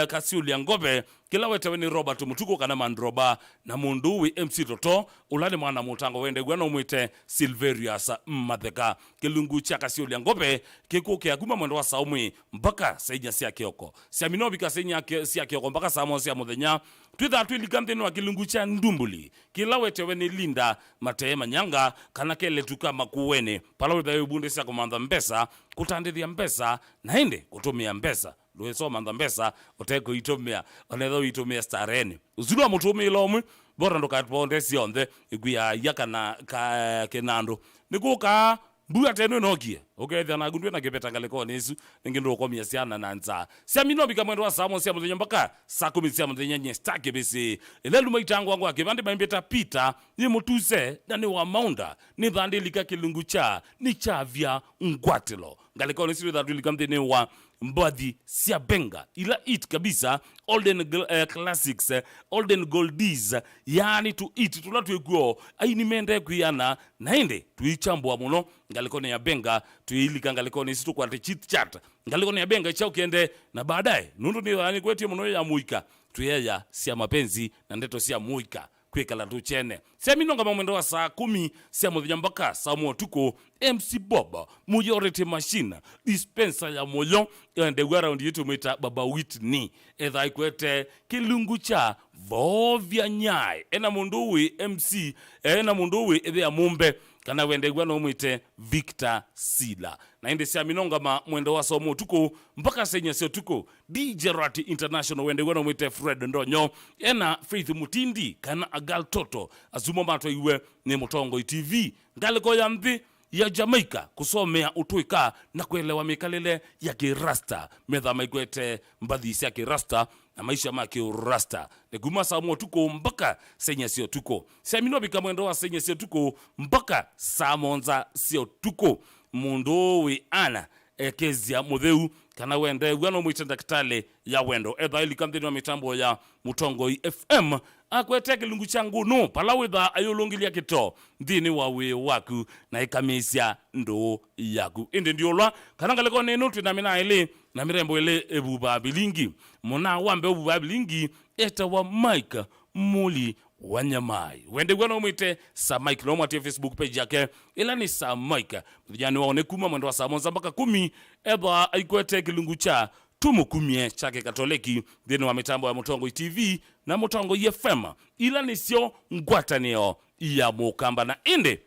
Kasiulia Ngobe kila wetawe ni Robert Mutuko kana Mandroba na munduwi MC Toto ulani mwana Mutango wende gwana umwite Silverius Matheka kilungu cha Kasiulia Ngobe kiko kiaguma mwendo wa saa 10 mpaka sainya sia kioko siaminobi kasenya sia kioko mpaka saa 1 sia muthenya twitha twilikamtheni wa kilungu cha Ndumbuli kila wetewe ni Linda Matema Nyanga kana kele tuka makuwene pala wetha yubunde sia kumandha mbesa kutandithia mbesa na hende kutumia mbesa Lueso manda mbesa oteko itomea onetho itomea stareni uzuru mutumi ilomwe bora ndo katponde sionthe igwia yakana ka kenando nikuka mbuya tenu nokie okay na gundwe na gebeta ngaleko nesu ngindo ko miasiana na nza siamino bikamwendo wa samo siamo zenye mpaka saa 10 siamo zenye nyestake bese elelu maitango wangu akibande bambeta pita ni mutuse na ni wa maunda ni dhande lika kilungu cha ni chavya ngwatelo ngaleko nesu da likamte ne wa mbadi siabenga ila it kabisa olden classics olden goldies yani to eat tulatwekuo aini mende kuyana naende tuichambwa muno ngalikone ya benga tuilika ngalikone situ kwa chit chat ngalikone ya benga cha ukiende na baadaye nundu ni yani kwetu muno ya muika tuyeya sia mapenzi na ndeto sia muika kwekala tu chene seminonga mwendo wa saa 10 sia mudhija mpaka saa tuko MC Bob majority machine dispenser ya moyo and the around yetu mwita Baba Whitney edha ikwete kilungu cha vovya nyai ena munduwi MC ena munduwi edhe ya mumbe kana wende gwano mwite Victor Sila na inde sia minonga mwendo wa saa tuko mpaka senya sio tuko DJ Rati International wende gwano mwite Fred Ndonyo ena Faith Mutindi kana agal toto azuma mato iwe ni Mutongo TV ngaliko ya mthi ya Jamaica kusomea utuika na kuelewa mikalele ya kirasta medha maikwete mbadhi ya kirasta na maisha maki urasta neguma saa tuko mpaka senya sio tuko semino bikamwendo wa senya sio tuko mpaka saa monza sio tuko mundowi ana ekezia mutheu kana wende gwano mwitenda kitale ya wendo edha ili kamdeni wa mitambo ya Mutongo FM akwete kilungu changu no palawitha ayolongilia kito ndini wawe waku na ikamisia ndo yaku indi ndiolwa kana ngaleko neno twinamina ile na mirembo ile ebuba bilingi muna wambe ebuba bilingi eta wa Mike Muli Wanyamai wende gwano mwite sa Mike no mwati Facebook page yake ila ni sa Mike vijana waone kuma mwendo wa saa 1 mpaka 10 eba aikwete kilungu cha tumukumie chake katoliki dini wa mitambo ya Mutongo TV na Mutongo FM ila nisio ngwatanio ya mukamba na inde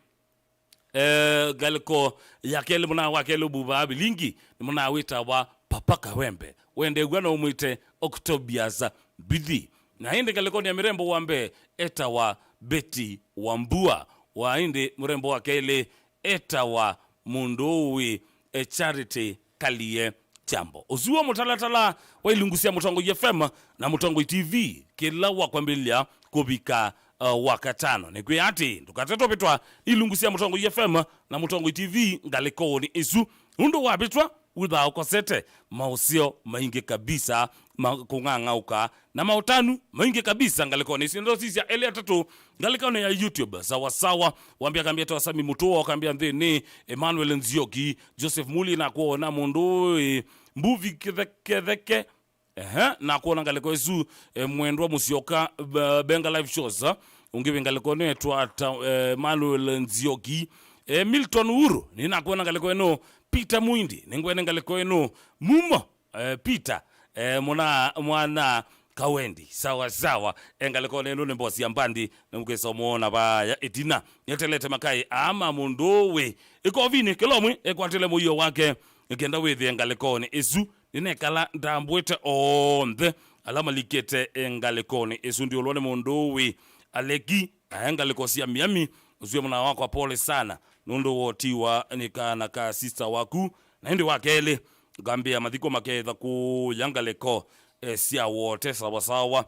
galiko yakele muna wakele buba bilingi muna wita wa Papaka Wembe wende gwana umwite Octobias Bidhi na inde galiko ni mirembo wambe eta wa Betty Wambua wa inde mrembo wakele eta wa Mundowi Charity Kalie Chambo uzuwa mutalatala wa ilungusia Mutongo FM na Mutongo TV kila wakwambilia kubika wakatano nekwe ati tukateto pitwa ilungusia Mutongo FM na Mutongo TV ngaliko ni isu undo wabitwa without kosete mausio maingi kabisa kungangauka na mautanu maingi kabisa ngaliko ni sindo sisi ya elia tatu ngaliko ni ya YouTube sawa sawa wambia kambia to Sami Mutua wakambia ndeni Emmanuel Nzioki Joseph Muli na kuona mundu mbuvi kitheke na kuona ngaliko isu mwendwa musioka Benga live shows ungiwe ngaliko netwa Emmanuel Nzioki Milton Uru nina kuona ngaliko eno Peter Muindi ningwene ngaliko eno Mumo Peter mwana Kawendi sawa sawa engaliko neno nembosi ya mbandi nemukesa muona baya etina yetelete makai ama mundowe ikovini kilomwe ekwatele moyo wake ikenda wethi engaliko ni isu ninekala ndambwete onthe alama likete engaliko ni isu ndio lone mundowe aleki engaliko sia miami uzuye mwana wako pole sana nundo wotiwa nikana ka sister waku na ndi wakele gambia madhiko maketha ku yangaleko sia wote sawa sawa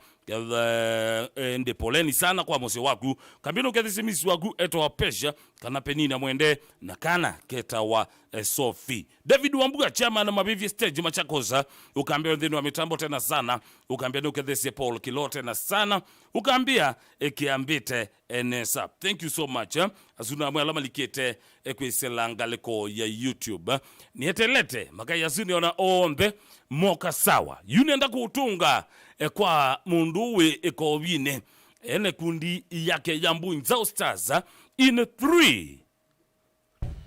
ende poleni sana kwa mose waku kambino kethisimisi waku eto wa pesha kana penina mwende na kana keta wa Sophie David Wambuga chama na mabivi stage Machakoza ukambia ndeni wa mitambo tena sana ukambia nukethesie Paul Kilote na sana ukambia kiambite NSA thank you so much azuna mwalama likete kweselanga leko ya YouTube nietelete makaya zini ona ombe moka sawa yunenda kutunga kwa munduwe ekobine ene kundi yake yambu nzao stars in 3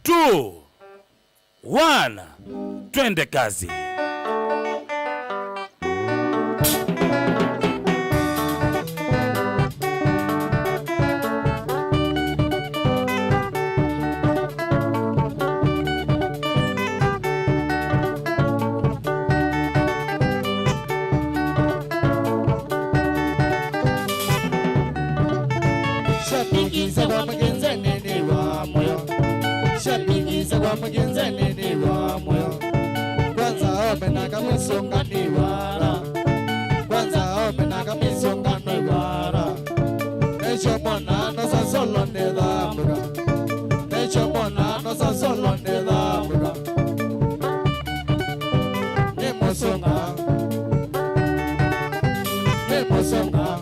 2 1 twende kazi. Shabiki za kwa mgenza nene wa moyo. Shabiki za kwa mgenza nene wa moyo. Kwanza omena kama songa ni wara. Kwanza omena kama songa ni wara. Necho mona no sa solo ne da muga. Necho mona no sa solo ne da muga. Nemo songa. Nemo songa.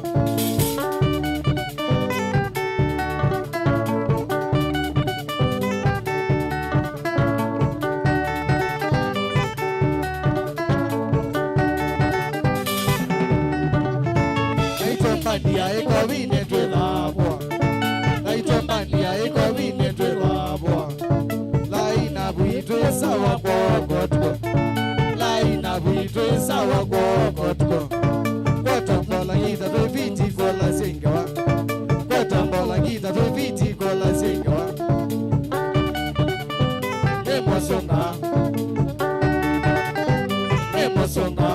Dia eko vine tu la boa, la ito mania eko vine tu la boa, la ina buitu sawa boa kotko, la ina buitu sawa boa kotko. Kotambola kita tu viti kola singawa, kotambola kita tu viti kola singawa. Nemo songa, nemo songa.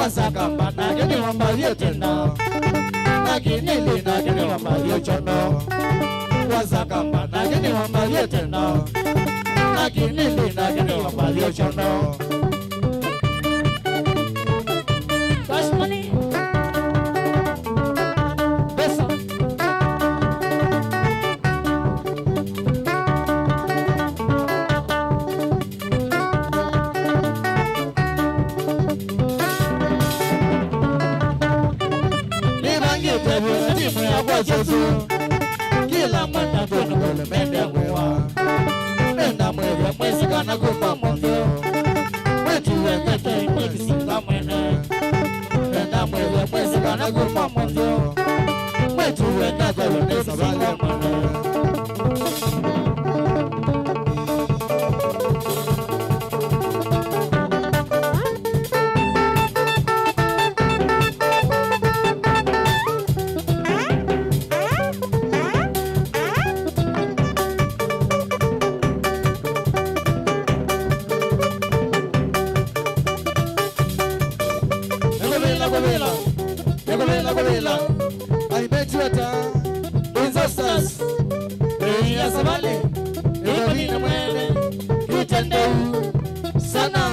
wasakamba na kini wambavyo tena na kinili na kini wambavyo chono wasakamba na kini wambavyo tena na kinili na kini wambavyo chono Cash money. Pesa. Timu ya Bwazozo kila mwana kuna kule mende mwewa nenda mwewe mwezi kana kupa mwonzo wetu wekete mwezi singa mwene nenda mwewe mwezi kana kupa mwonzo wetu wekete mwezi singa mwene I bet you disasters. Yes, vale. Iko mwene. Kitende sana.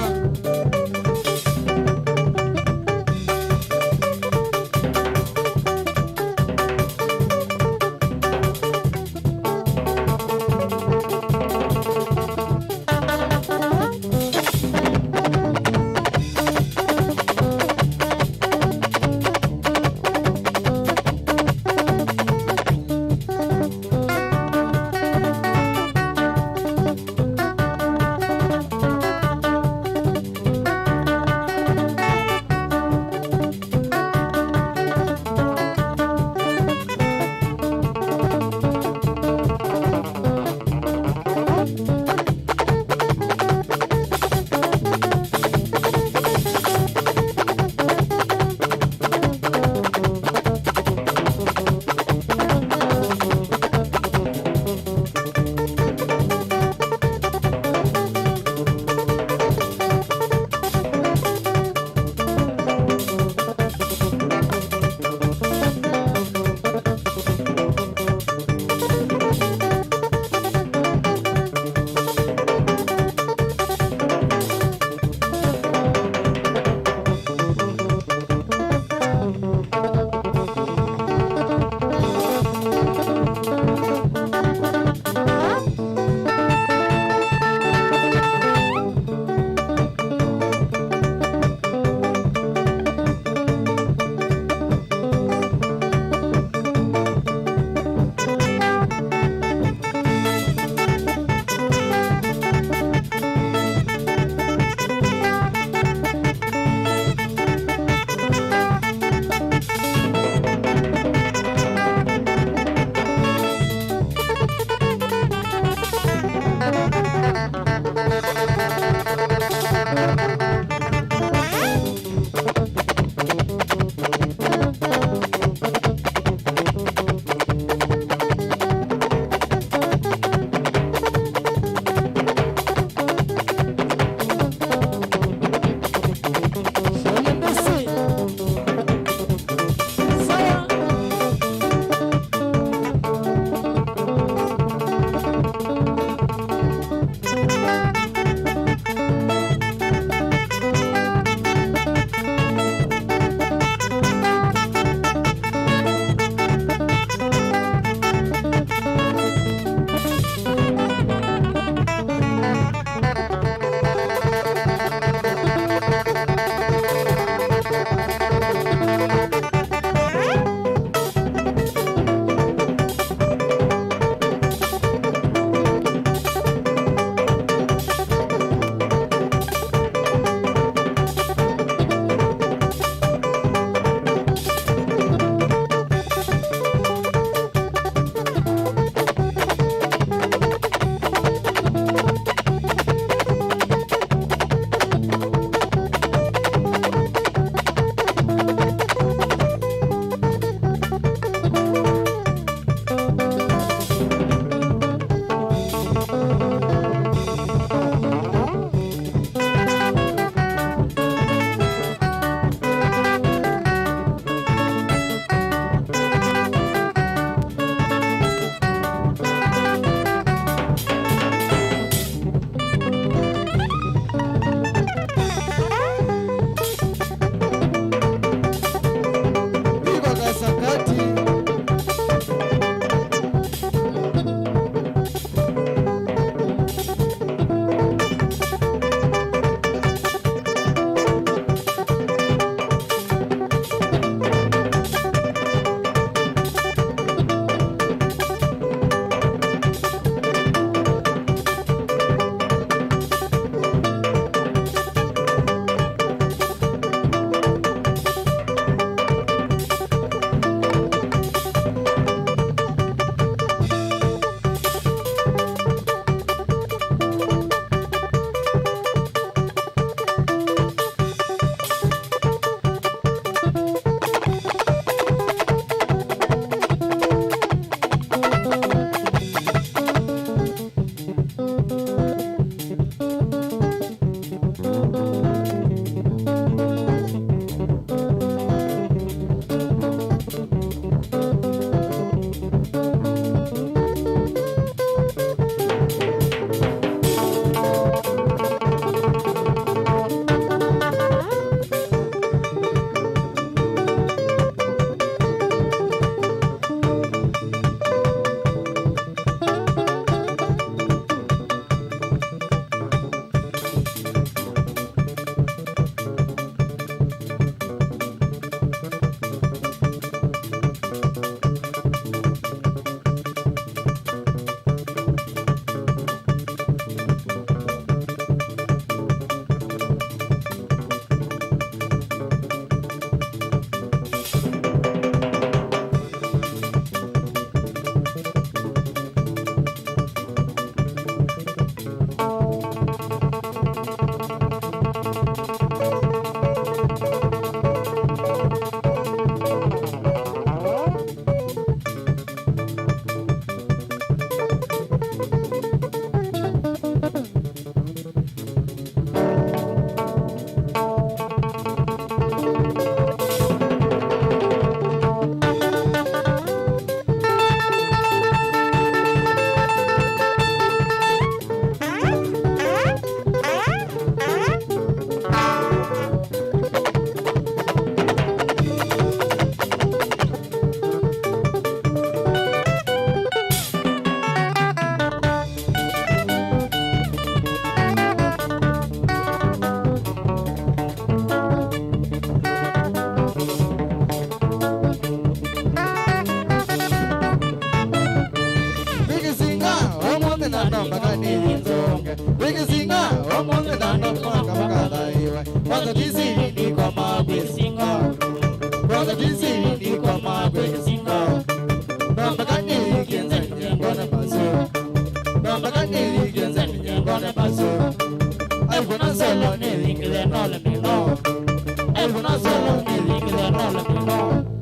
the DC, you come my way, single. Bambagani, you can send me one of us. Bambagani, you can send me one of us. I will not sell on anything, they're not let me know. I will not sell on anything, they're not let me know.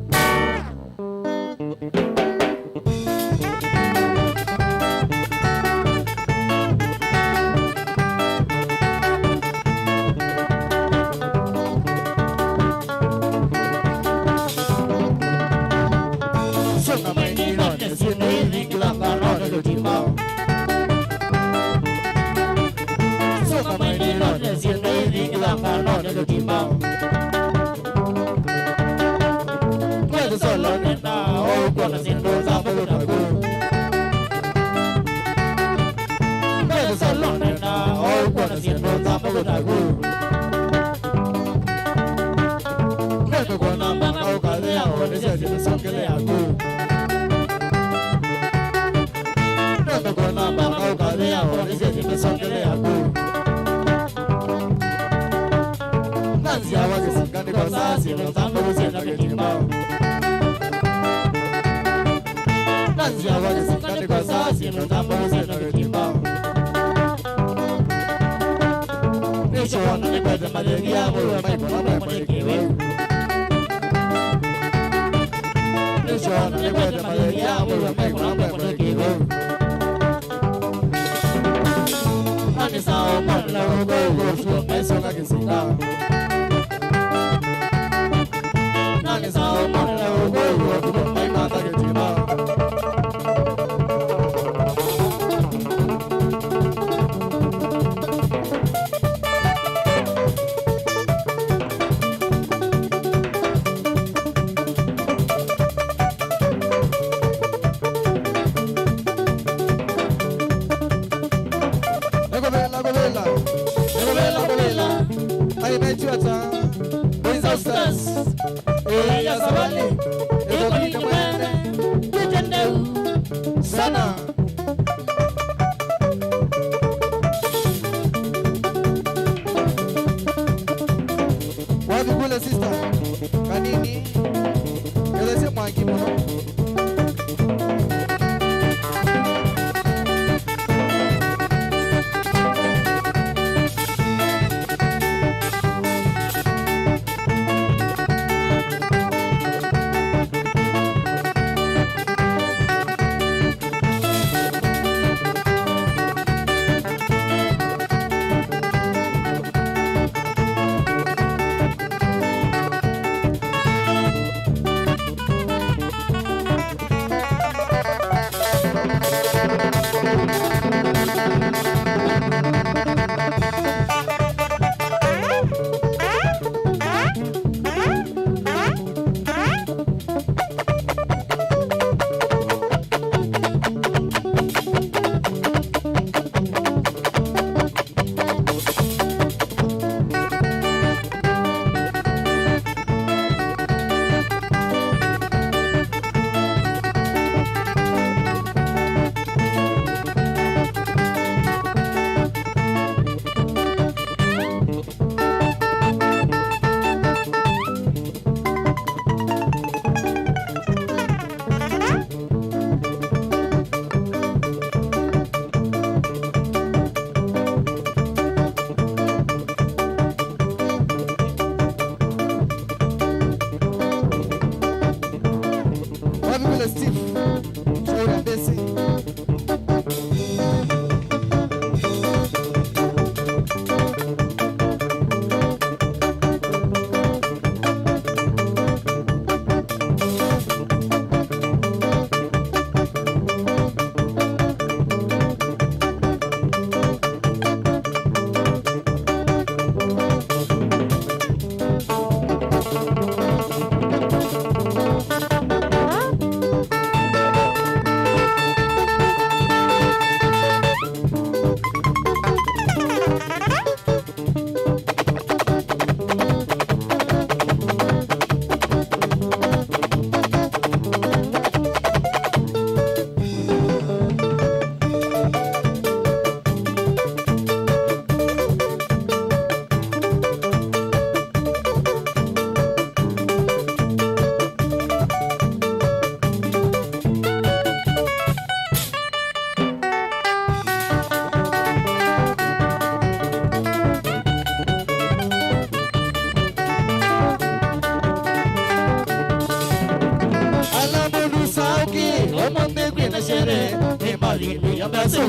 sherehe, ni malindi ya baso,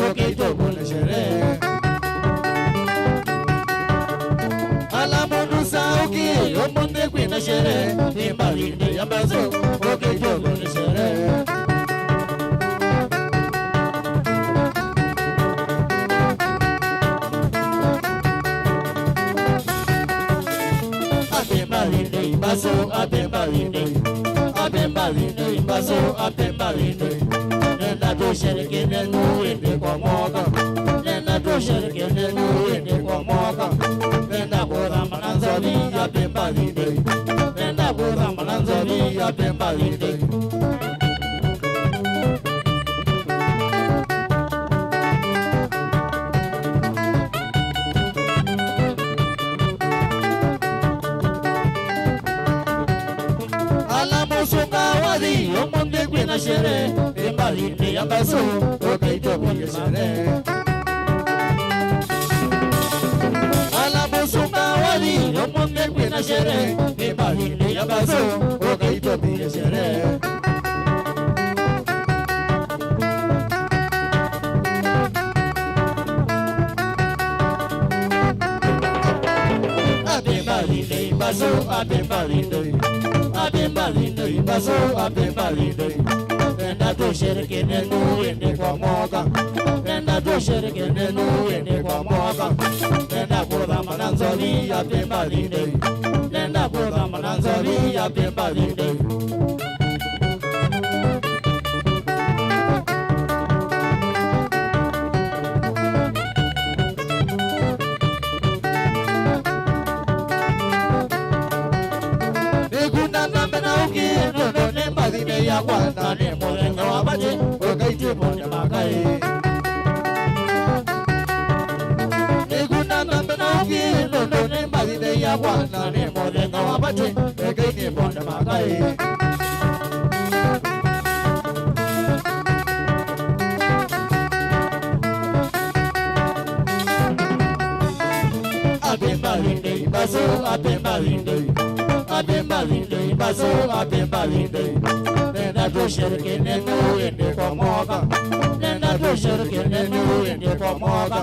ukitoka na sherehe. Alamundu sauki, omunde kwina sherehe, ni malindi ya baso, ukitoka na sherehe. Baso abembalinde baso abembalinde nenda to shereke nenu ende kwa moga nenda to shereke nenu ende kwa moga nenda bora mananzali abembalinde nenda bora mananzali abembalinde. Omonde kwina sherehe, imbalinde ya baso, ukitoka na sherehe. Alamusunga wali, omonde kwina sherehe, imbalinde ya baso, ukitoka na sherehe. Abembalinde baso, abembalinde. Abembalinde baso abembalinde nenda to shereke nenu ende kwa moga nenda to shereke nenu ende kwa moga nenda bora mananzali abembalinde nenda bora mananzali abembalinde. Ya kwana ne molenga wabaje okaite bonde makai eguna nambena uki nono ne mbadine ya kwana ne molenga wabaje okaite bonde makai abembalinde baso abembalinde abembalinde baso abembalinde nenda to shereke nenu ende kwa moga nenda to shereke nenu ende kwa moga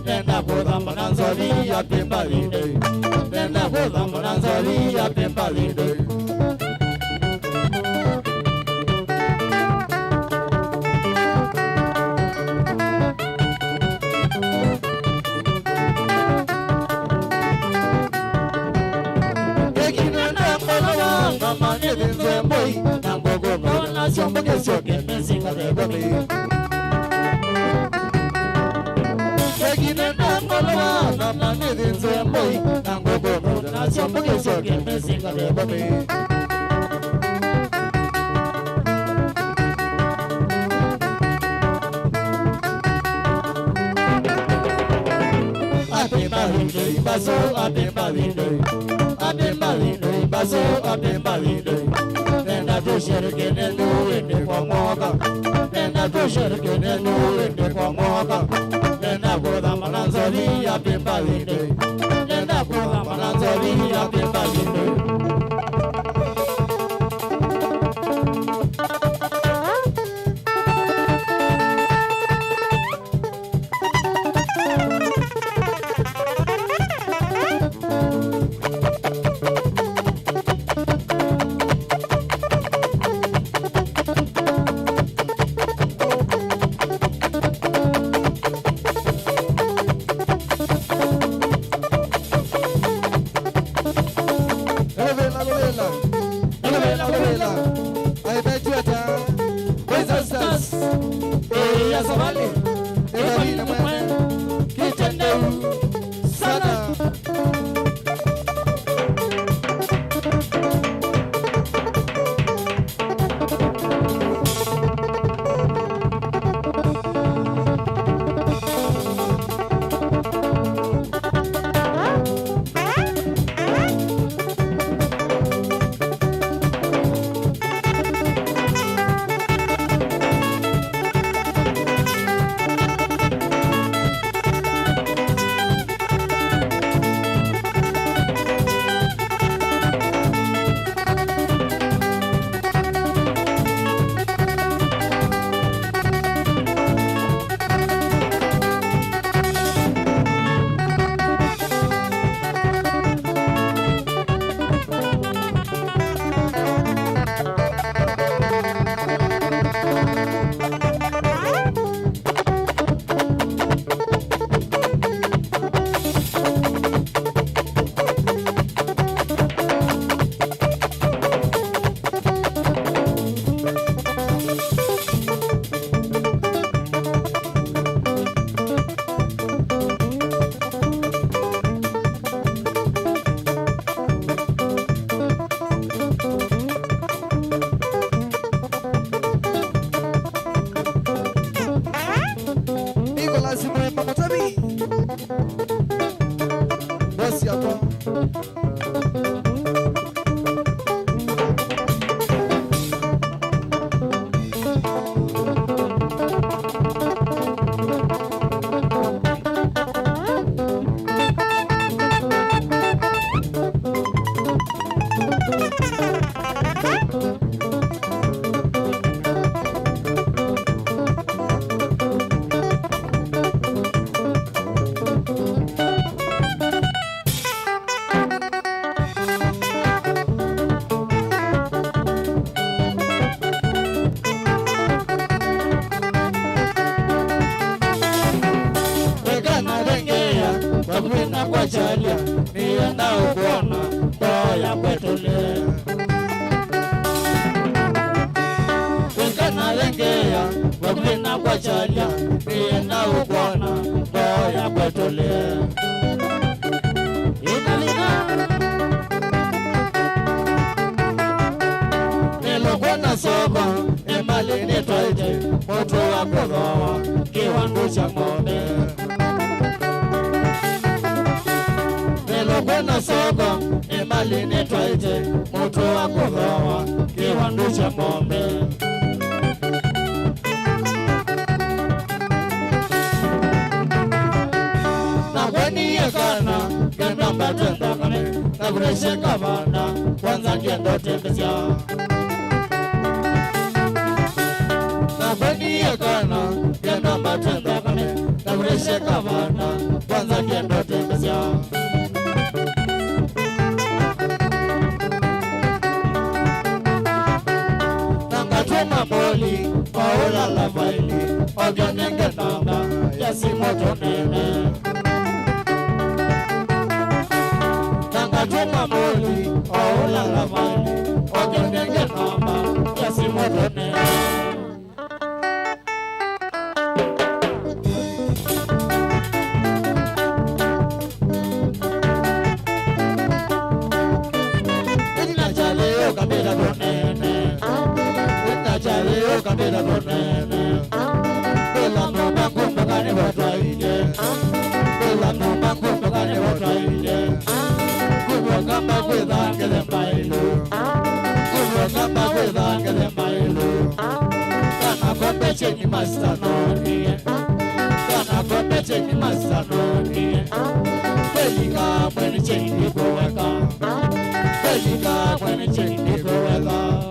nenda bora mananzali abembalinde nenda bora mananzali abembalinde. Somebody soaking missing of the baby. Taking a number one, I'm not living the boy. I'm going to go. Somebody soaking missing of the baby. Abembalinde, baso, abembalinde, abembalinde, baso, abembalinde. Nenda to shereke nenu ende kwa moga nenda to shereke nenu ende kwa moga nenda bora mananzali abembalinde nenda bora mananzali abembalinde. Chalia nienda ukuona toya kwetule Wekana lengea wakwina kwa chalia nienda ukuona toya kwetule Inalina Nilokwana soba emali nitoite moto wa kuroa kiwango cha ng'ombe Kwena soga emali nitwaite moto wa kuroa kiwandu cha ng'ombe na weni yekana kenda mbatenda kane na kureshe kavana kwanza kiendo tembesya na weni yekana kenda mbatenda kane na kureshe kavana kwanza kiendo tembesya Maboli, Paola la Vaili, Oganenge Nanga, Yasimoto Nene. Nanga Maboli, Paola la Vaili, Oganenge Nanga, Yasimoto Nene. Kabila donene, bela no makumba kane watwaile, bela no makumba kane watwaile, kubwa kamba kweza ngele mailo, kubwa kamba kweza ngele mailo, kana kombe cheni mastanoni, kana kombe cheni mastanoni, belika mwene cheni koweka, belika mwene cheni koweka.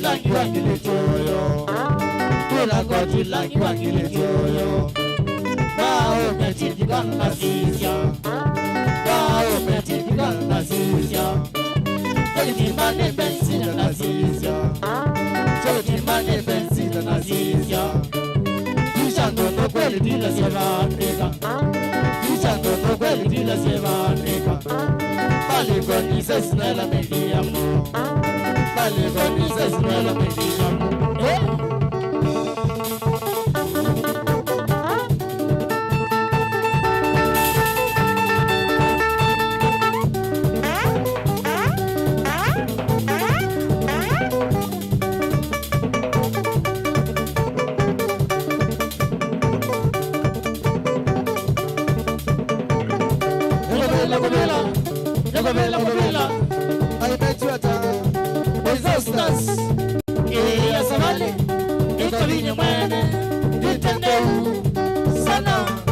Like you are in Joyo, Pula like you are in Joyo. Wow, Mexican Nasisia, Wow, Mexican Nasisia. Jody Mane Benzina Nasisia, Jody Mane Benzina Nasisia. Diciamo no quelli di la Sievanica, diciamo no quelli di la Sievanica. Vale con i sessi nella mediamo. Vale con i sessi nella mediamo. Bella, I bet you at disasters. E a savale, e Torino Mane, di Tendeu, Sana.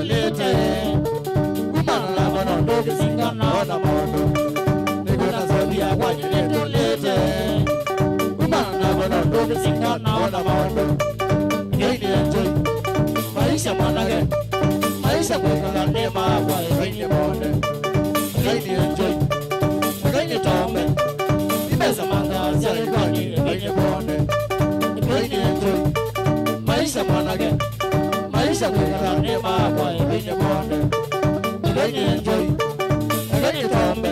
lete kumana na mono ndo kisinga naona mono nikuna zobia kwa nyine tulete kumana na mono ndo kisinga naona mono ngeni enjoy maisha mwanage maisha kwa neema kwa ngeni bonde ngeni enjoy ngeni tombe ibeza manga zale kwa ngeni bonde ngeni enjoy maisha mwanage maisha kwa neema kwa ngeni bonde ngeni enjoy ngeni tombe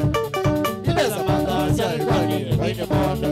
ibeza manga zale kwa ngeni bonde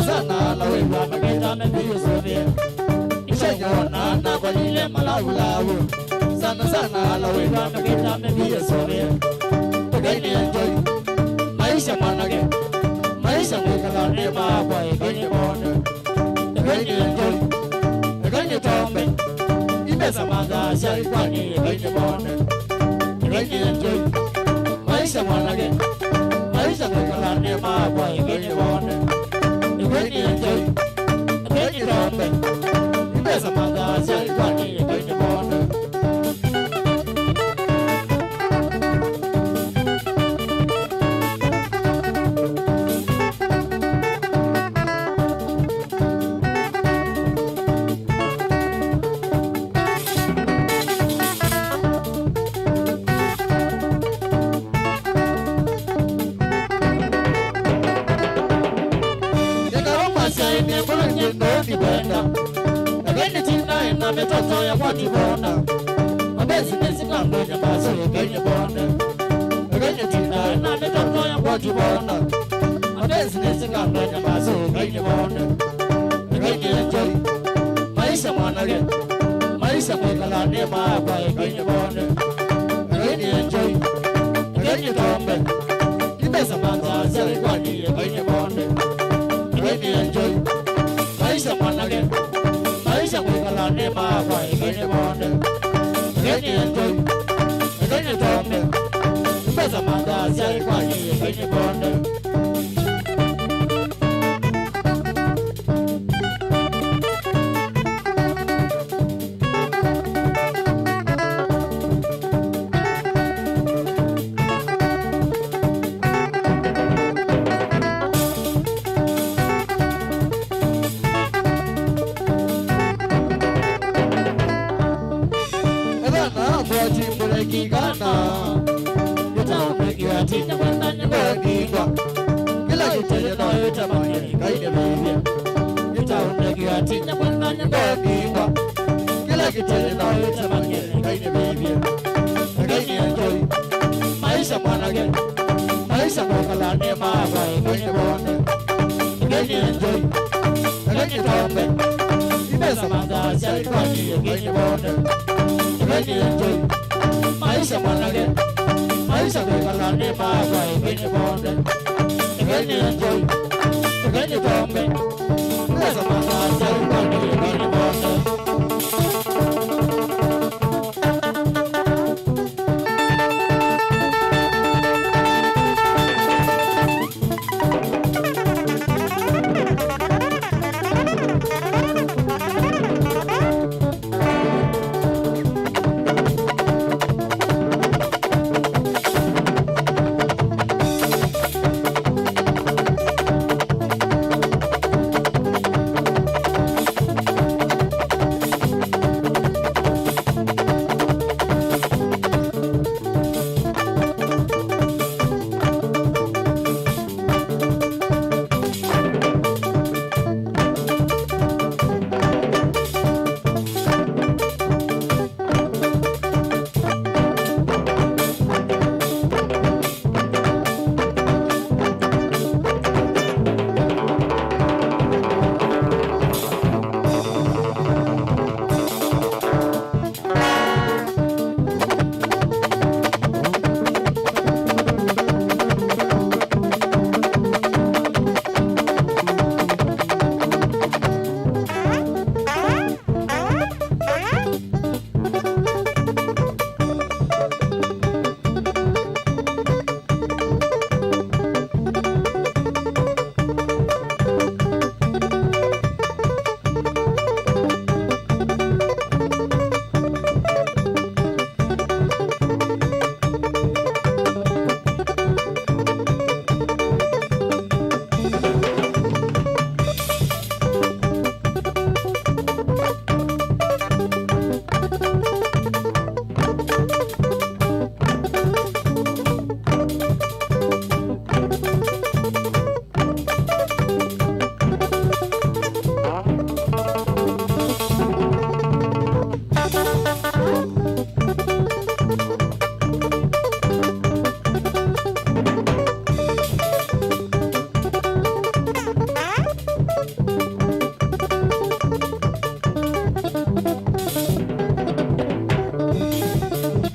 sana la wewa mageta me biyo sovie Ishanyona na kwa lile malawulawu sana la wewa mageta me biyo sovie Tugeni enjoy maisha mwanage maisha mwikala nema kwa igeni bonde Tugeni enjoy Tugeni tombe Ibeza maga shari kwa ni igeni bonde Tugeni enjoy maisha mwanage maisha mwikala nema kwa igeni bonde Ngeni enjoy, ngeni tombe, ibeza manga shari kwa ni ngeni bonde. Na metoto ya kwa kibona Mabezi nesika mwenye maso ya genye bonde Genye tina na metoto ya kwa kibona Mabezi nesika mwenye maso ya genye bonde Genye enjoy maisha mwanage maisha mwekala nema kwa ya genye bonde Genye enjoy genye tombe Ibeza manga zari kwa ni ya genye bonde Genye enjoy maisha mwanage maisha mwikala nema kwa igeni bonde Igeni enjoy Igeni tombe Ibeza manga zari kwa ni igeni bonde maisha mwanage maisha mwakala nema kwa igeni bonde Igeni enjoy Igeni tombe Ibeza manga shari kwa ni igeni bonde Igeni enjoy maisha mwanage maisha mwakala nema kwa igeni bonde Igeni enjoy Igeni tombe Ibeza manga shari kwa ni igeni bonde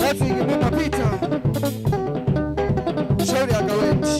Ati kimepita. Shauri akaweti.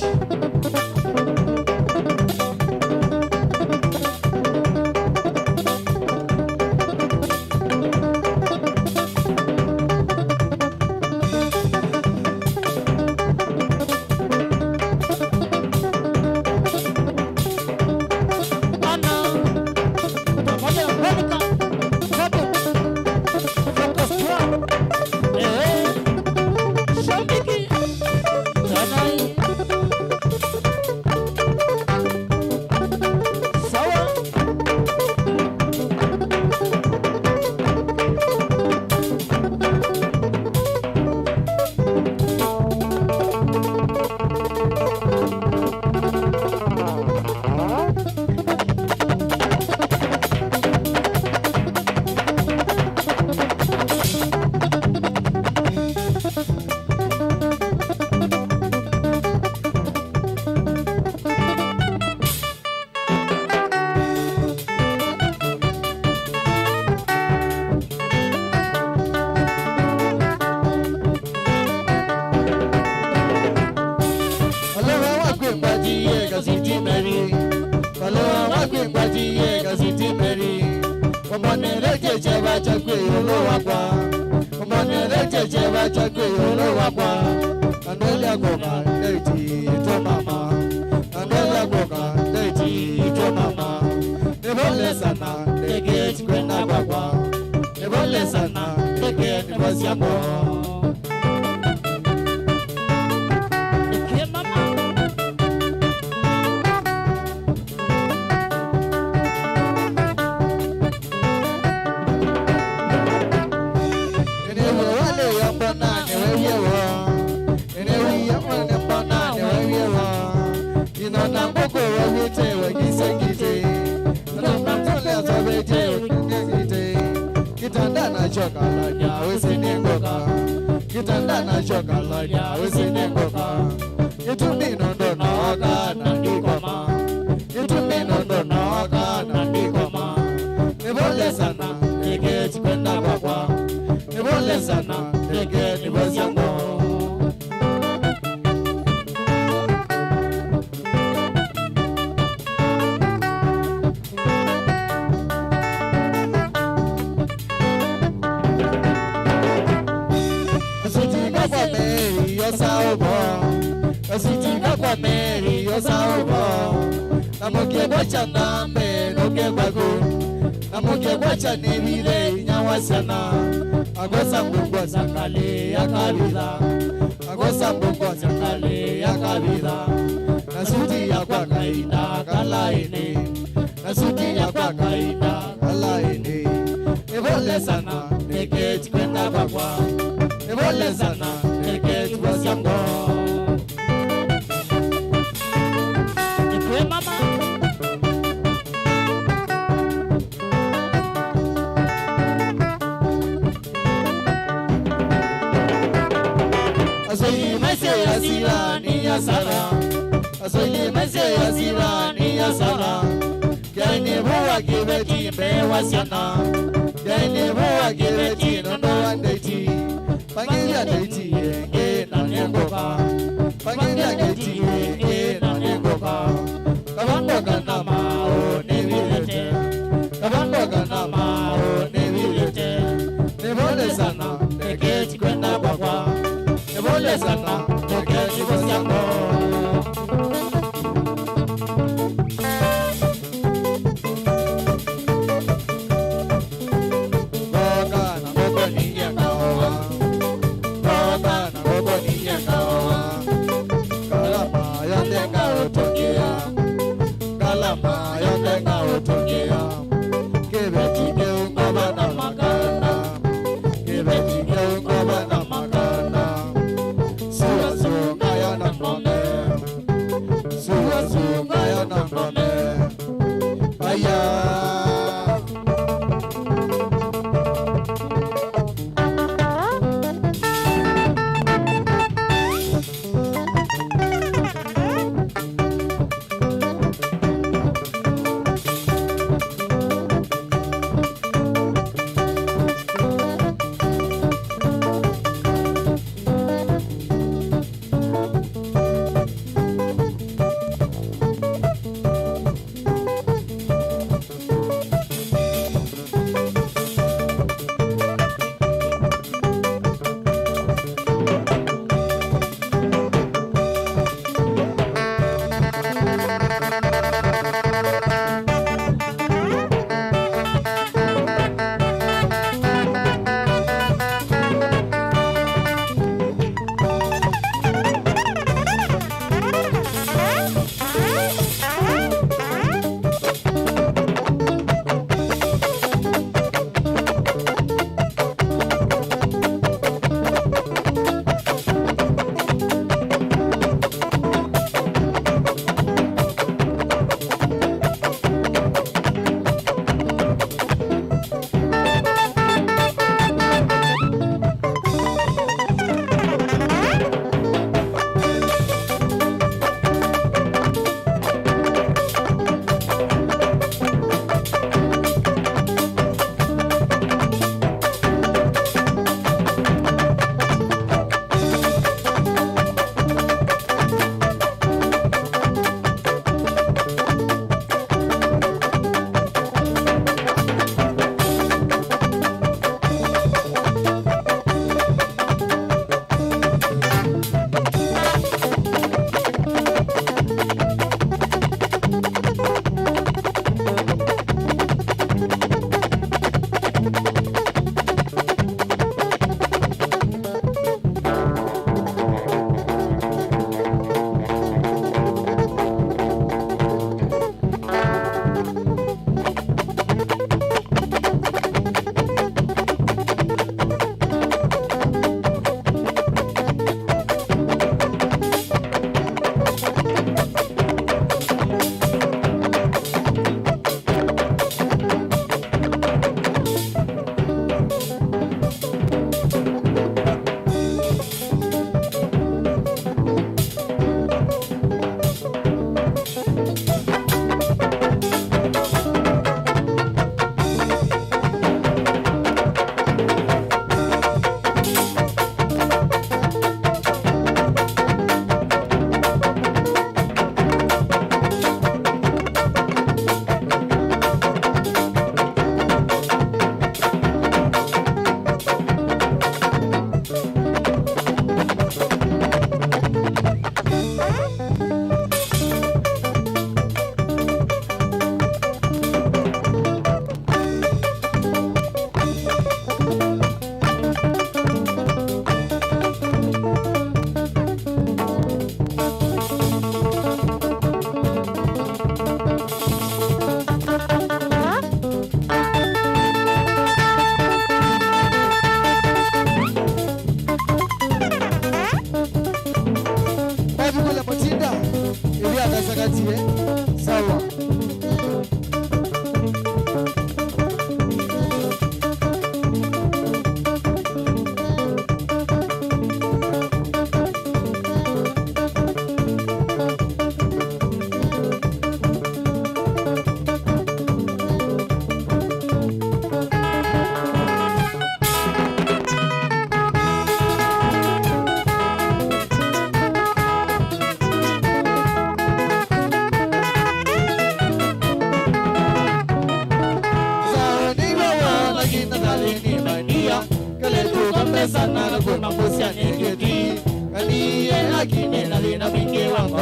lakini na vina vingi wango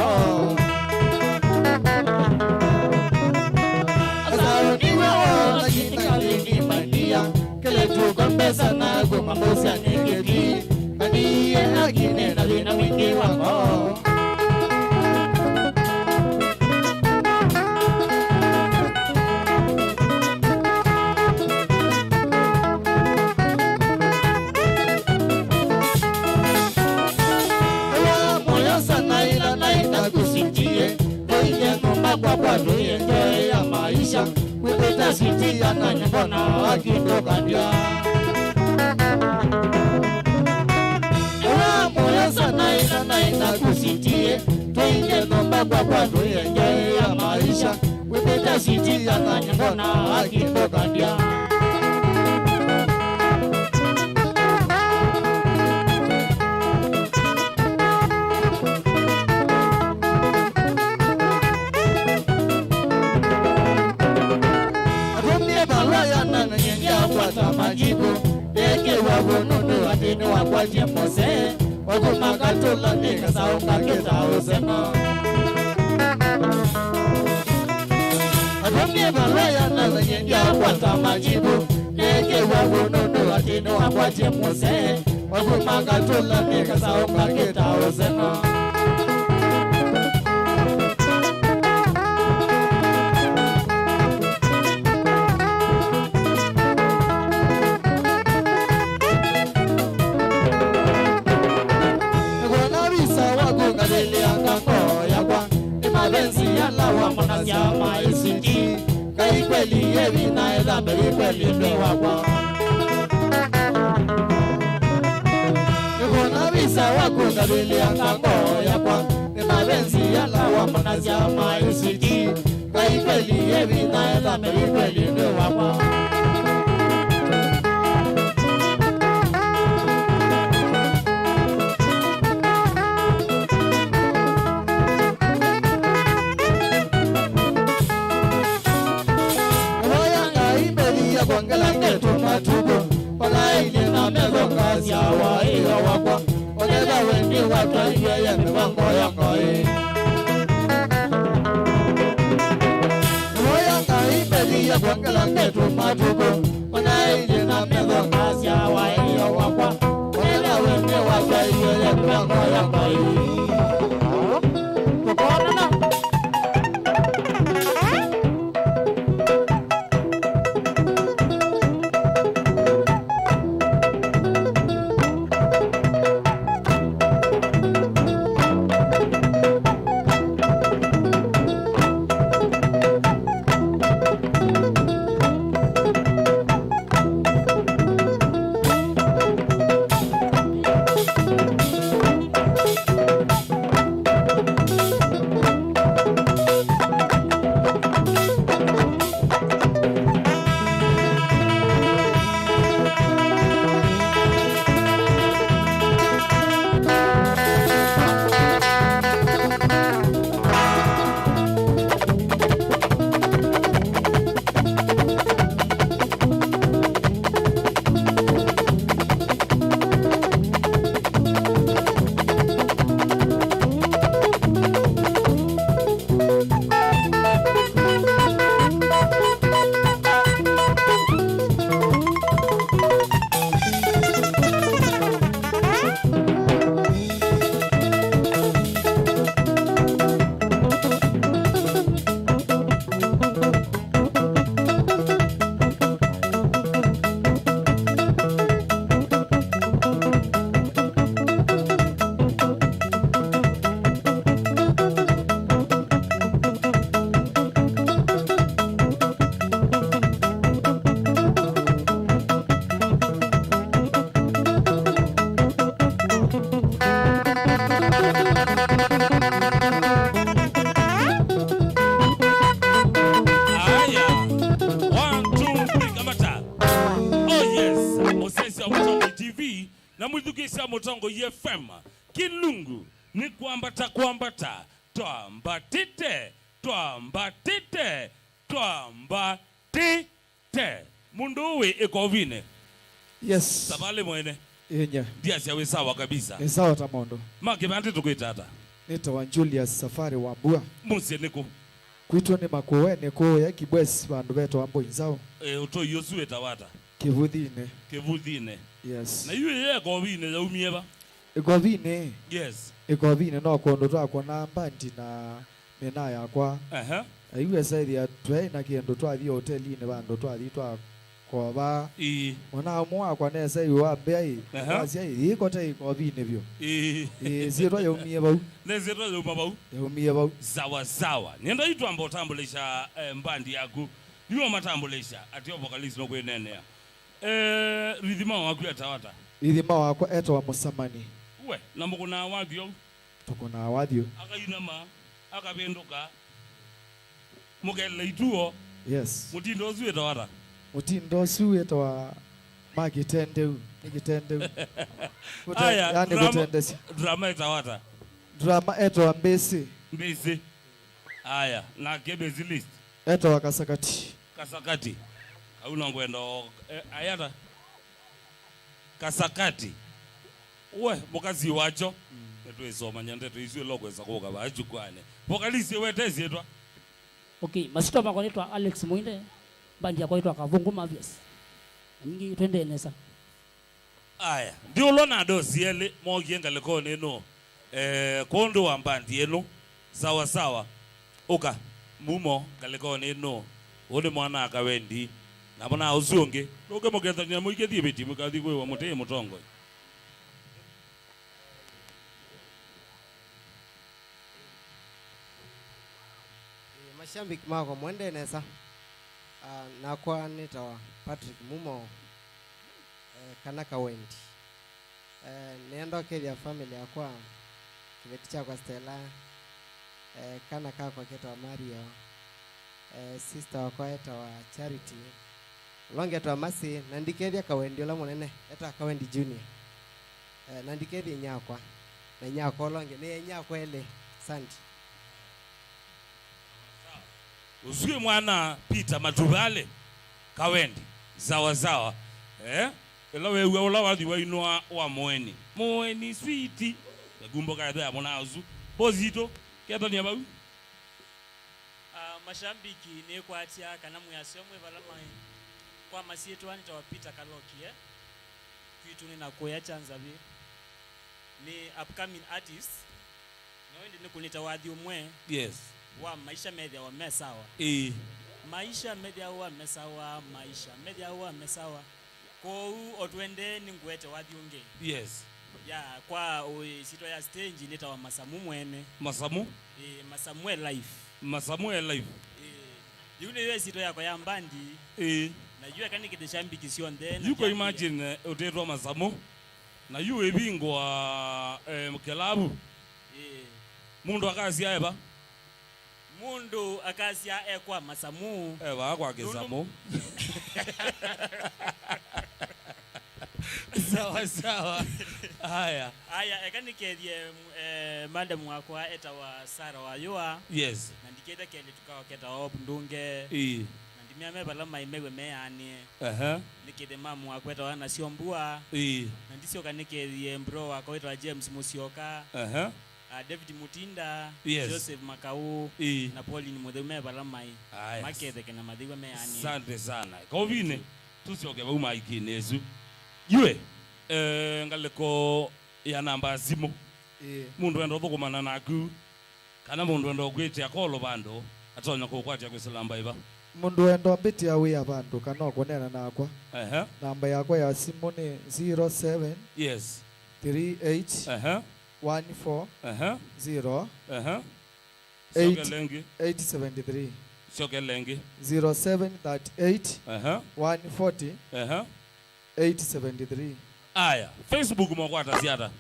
asaruniwe lakini kalini mandia kele tukombesa na kumambosa niketi kaniye lakini na vina vingi wango kwa tuenjoy ya maisha kupita siti ya na nyumba na akitoka ndia ewa moyo sana ina kusitie tuingie nomba kwa tuenjoy ya maisha kupita siti ya na nyumba na akitoka ndia majibu eke wabonono atini wakwaje mose wakumakatola nika saunga kita usema atumye balaya na yendia kwata majibu eke wabonono atini wakwaje mose wakumakatola nika saunga kita usema Yama isiti kai kweli yevi na ela beri kweli ndo wakwa Nikona visa wako ndabili angango yakwa Ni mabenzi yala wa manazi yama isiti kai kweli yevi na ela beri kweli ndo wakwa Yawa iyo wakwa Oneda wendi wata iye miwango yangai Uyangai beli ya kwangela ngetu matuko Onaile na mezo kasi yawa iyo wakwa Oneda wendi wata iye miwango yangai Kukonana na Mwithugisa Mutongo FM Kilungu ni kuambata twambatite mundu we ekovine yes sabale mwene Yenya. Dia sia we sawa kabisa. Ni sawa tamondo. Make bandi tukwitata. Nitawa Julius Safari wa Mbua. Musie niko. Kwitwa ni makowe niko ya kibwesi bandu beto ambo inzao. Uto yosu etawata. Kivudine. Kivudine. Yes. Na yu ye kovine ya umieba. Ikovine. Yes. Ikovine no kondo twako na mbandi na mena yakwa. Ayuwe saidi ya twe na kiendo twathi hoteli ne bandu twathi twa koba. Mwana mwa kwa nesa yuwa bei. Kasi ai ikote ikovine byo. Zero ya umieba. Ne zero ya umabau. Ya umieba. Sawa sawa. Nienda itu ambo tambulisha mbandi yaku. Niyo matambulisha ati vocalist no kwenenea. Ridhima waku etawata. Ridhima wako etwa Musamani. We, nambo kuna awadhio. Tukuna awadhio. Akainama, akabenduka. Mugele ituo. Yes. Mutindo suwe etawata. Mutindo suwe etwa Magitendeu. Magitendeu. Aya, yani drama etawata. Drama etwa Mbesi. Mbesi. Aya, na kebezi list. Etwa Kasakati. Kasakati. Hauna ngwendo ayata. Kasakati. We, mukazi wacho. Netwe soma nyandeto izwe logo ezakoka bajukwane. Vocalist wetezi etwa. Okay, masito makonetwa Alex Muinde. Bandi yako itwa Kavungu Marvelous. Mingi twende nesa. Aya, ndio lona dosi ele mogienga leko neno. Kondo wa mbandi eno. Sawa sawa. Oka mumo kaleko neno. Ole mwana akawendi. Nabona uzunge. Loke mogenda nya muikethi biti mukathi kwe wa muteye mutongo. Mashambiki mako mwende nesa. Na kwa nitawa Patrick Mumo kanaka wendi. Niendo kedia family yakwa kibeticha kwa Stella. Kanaka kwa keta wa Mario. Sister wakwa eta wa Charity. Longe eta wa Masi nandikedia kawendi ola monene eta kawendi junior. Nandikedia nyakwa. Na nyakwa longe ne nyakwa ele. Santi. Uzuye mwana Peter Matubale kawendi zawa zawa ela wewe ola wadi wainwa wa moeni sweet gumbo ka ya mona uzu pozito keta ni abawu mashambiki ne kwatia kana muyasomwe balama kwa masietu ani tawapita kaloki kwitu ni nakoya chanzabi ni upcoming artist noende ni kunita wadhi umwe yes wa maisha media wa mesawa maisha media wa mesawa maisha media wa mesawa ko otwende ningwete wadhiunge yes ya kwa sito ya stage nita wa masamu mwene masamu masamu live yule yeye sito yako ya mbandi najua kani kideshambi kision then you can imagine utetwa masamu na yu ebingwa mkelabu mundu akazi eba mundu akasia ekwa masamu kwa kisamu sawa haya ekanikerie madam wakwa eta wa Sara wa Yua yes nandiketa kele tukawa keta op ndunge nandimia mebala maimewe meyani nikede mamu wakwa eta wana siombua nandisio kanikerie bro wakwa eta James Musioka David Mutinda, yes. Joseph Makau, na Pauline Mudhume balamai. Makete kena madhiwa meyani. Asante sana. Kovine tusioke bauma ikinezu. Yue ngaleko ya namba simu. Mundu endo thukumana naku. Kana mundu endo gwete akolo bando atonya kukwatya kwisalamba iba. Mundu endo ambiti awi abandu kana okonena nakwa. Namba yakwa ya simu ni 07 yes 38 14 0 873 Sokelenge 0738 140 873 aya Facebook mwakwata siata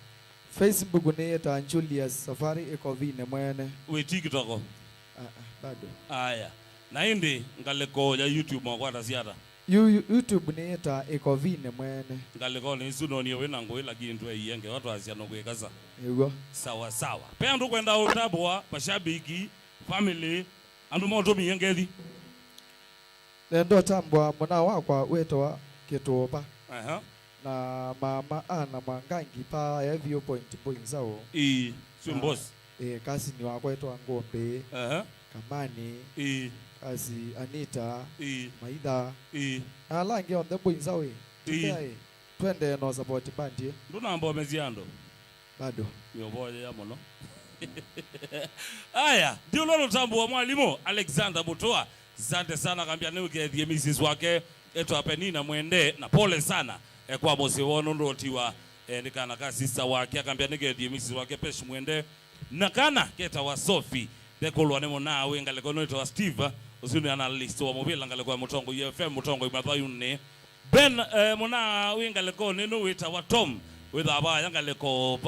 Facebook ni eta Julius Safari ekovine mwene we TikTok bado aya na indi ngaleko ya YouTube mwakwata siata YouTube ni eta ekovine mwene ngaleko ni sunoni we nango ila gintu eyenge watu asiano kwekaza yego sawa sawa pe andu kwenda utabwa mashabiki family andu moto miyengethi nendo tambwa mwana wakwa wetwa Kituoba na mama ana mwangangi pa ya viewpoint boinzao Sumbos kasi ni wakwetu ngombe kamani kasi Anita Maida alange on the boinzao twende no support bandi nduna ambao meziando bado yoboje ya mono aya ndio lolo tambo wa mwalimu Alexander Mutua. Asante sana kambia niweke the Mrs wake eto Penina mwende na pole sana kwa bosi wono ndotiwa nikana ka sister wake akambia nige the Mrs wake pesh mwende nakana keta wa Sophie dekolwa nemo na wenga kono eto wa Steve usuni analyst wa mobile ngale kwa Mutongo FM Mutongo imathayune Ben mona wenga leko neno weta wa Tom with aba yanga leko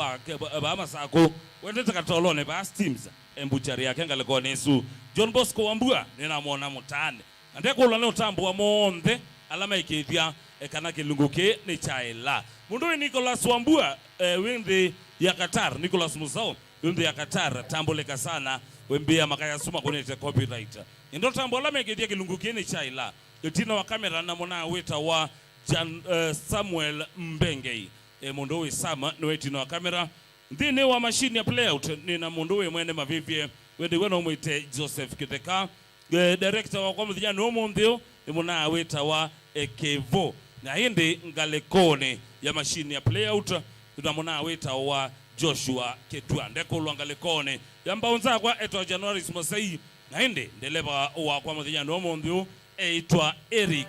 ba masako wende takatolone ba teams embuchari yake ngale ko nesu John Bosco Wambua nina muona mutane ndeko lwa ne utambo wa monde alama ikithia kana kilunguke ni chaila mundu Nicholas Wambua wende ya Qatar Nicholas Musao wende ya Qatar tamboleka sana wembia makaya suma kunete copyright ndo tambo alama ikithia kilunguke ni chaila yotina wa kamera na mona weta wa Samuel Mbengei mundu we sama no yotina wa kamera ndine wa machine ya playout nina mundu we mwene mavivye wende wena mwite Joseph Kiteka director wa kwa mthijani omonthio muna weta wa Kevo na hindi ngalekone ya machine ya playout muna weta wa Joshua Ketwa ndeko ngalekone yamba unza kwa eto January Mosai na hindi ndeleba wa kwa mthijani omonthio eitwa Eric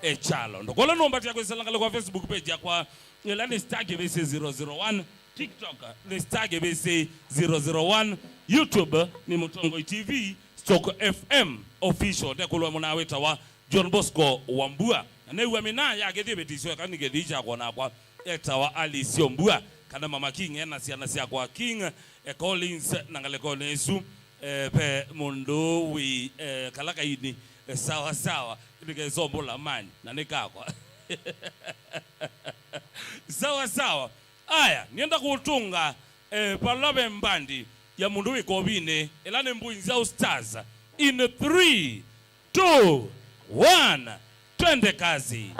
Echalo ndokola nomba tia kwesala ngale kwa Facebook page ya kwa lani stag bc 001 TikTok ni stag bc 001 YouTube ni Mutongo TV Stock FM official dekolwa muna weta wa John Bosco Wambua na uwa mina ya gethebe tisyo kandi gedija kwa na kwa eta wa Alice Ombua kana mama King ena sia kwa King Collins nangaleko nesu pe mundo wi kalaka ini sawa sawa ndike zombola mani na nikakwa sawa sawa aya nienda kutunga palabe mbandi ya mundu wikobine elane mbuinza stars in 3 2 1 twende kazi.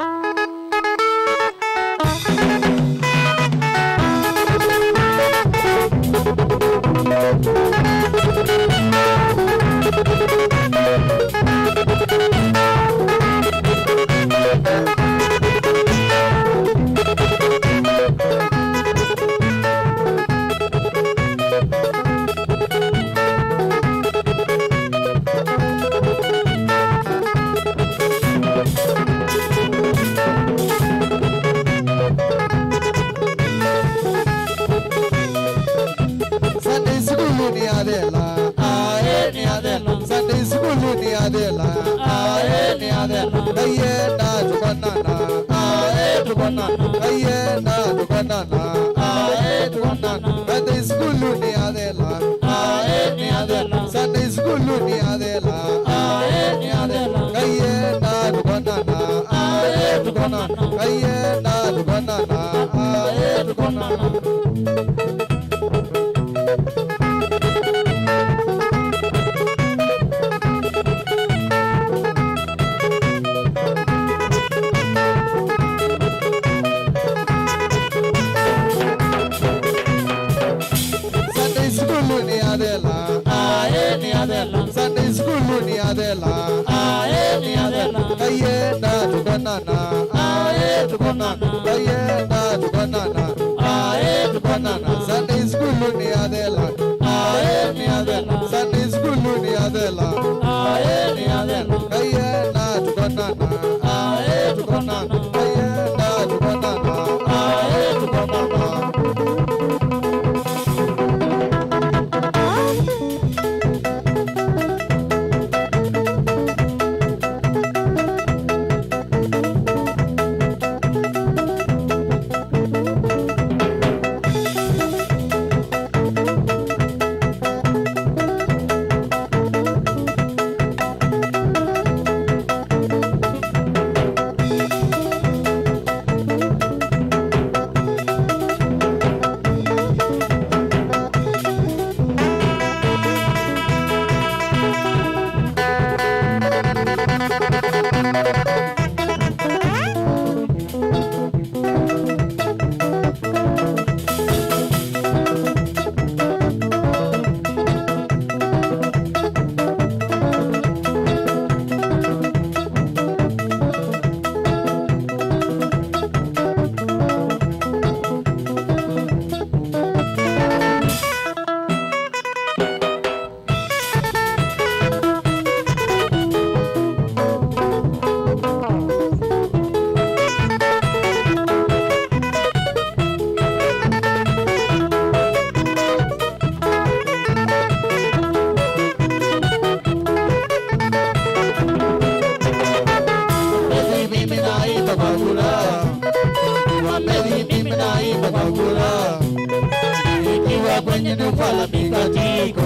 nikiwa kwenye dumbwa la mikatiko,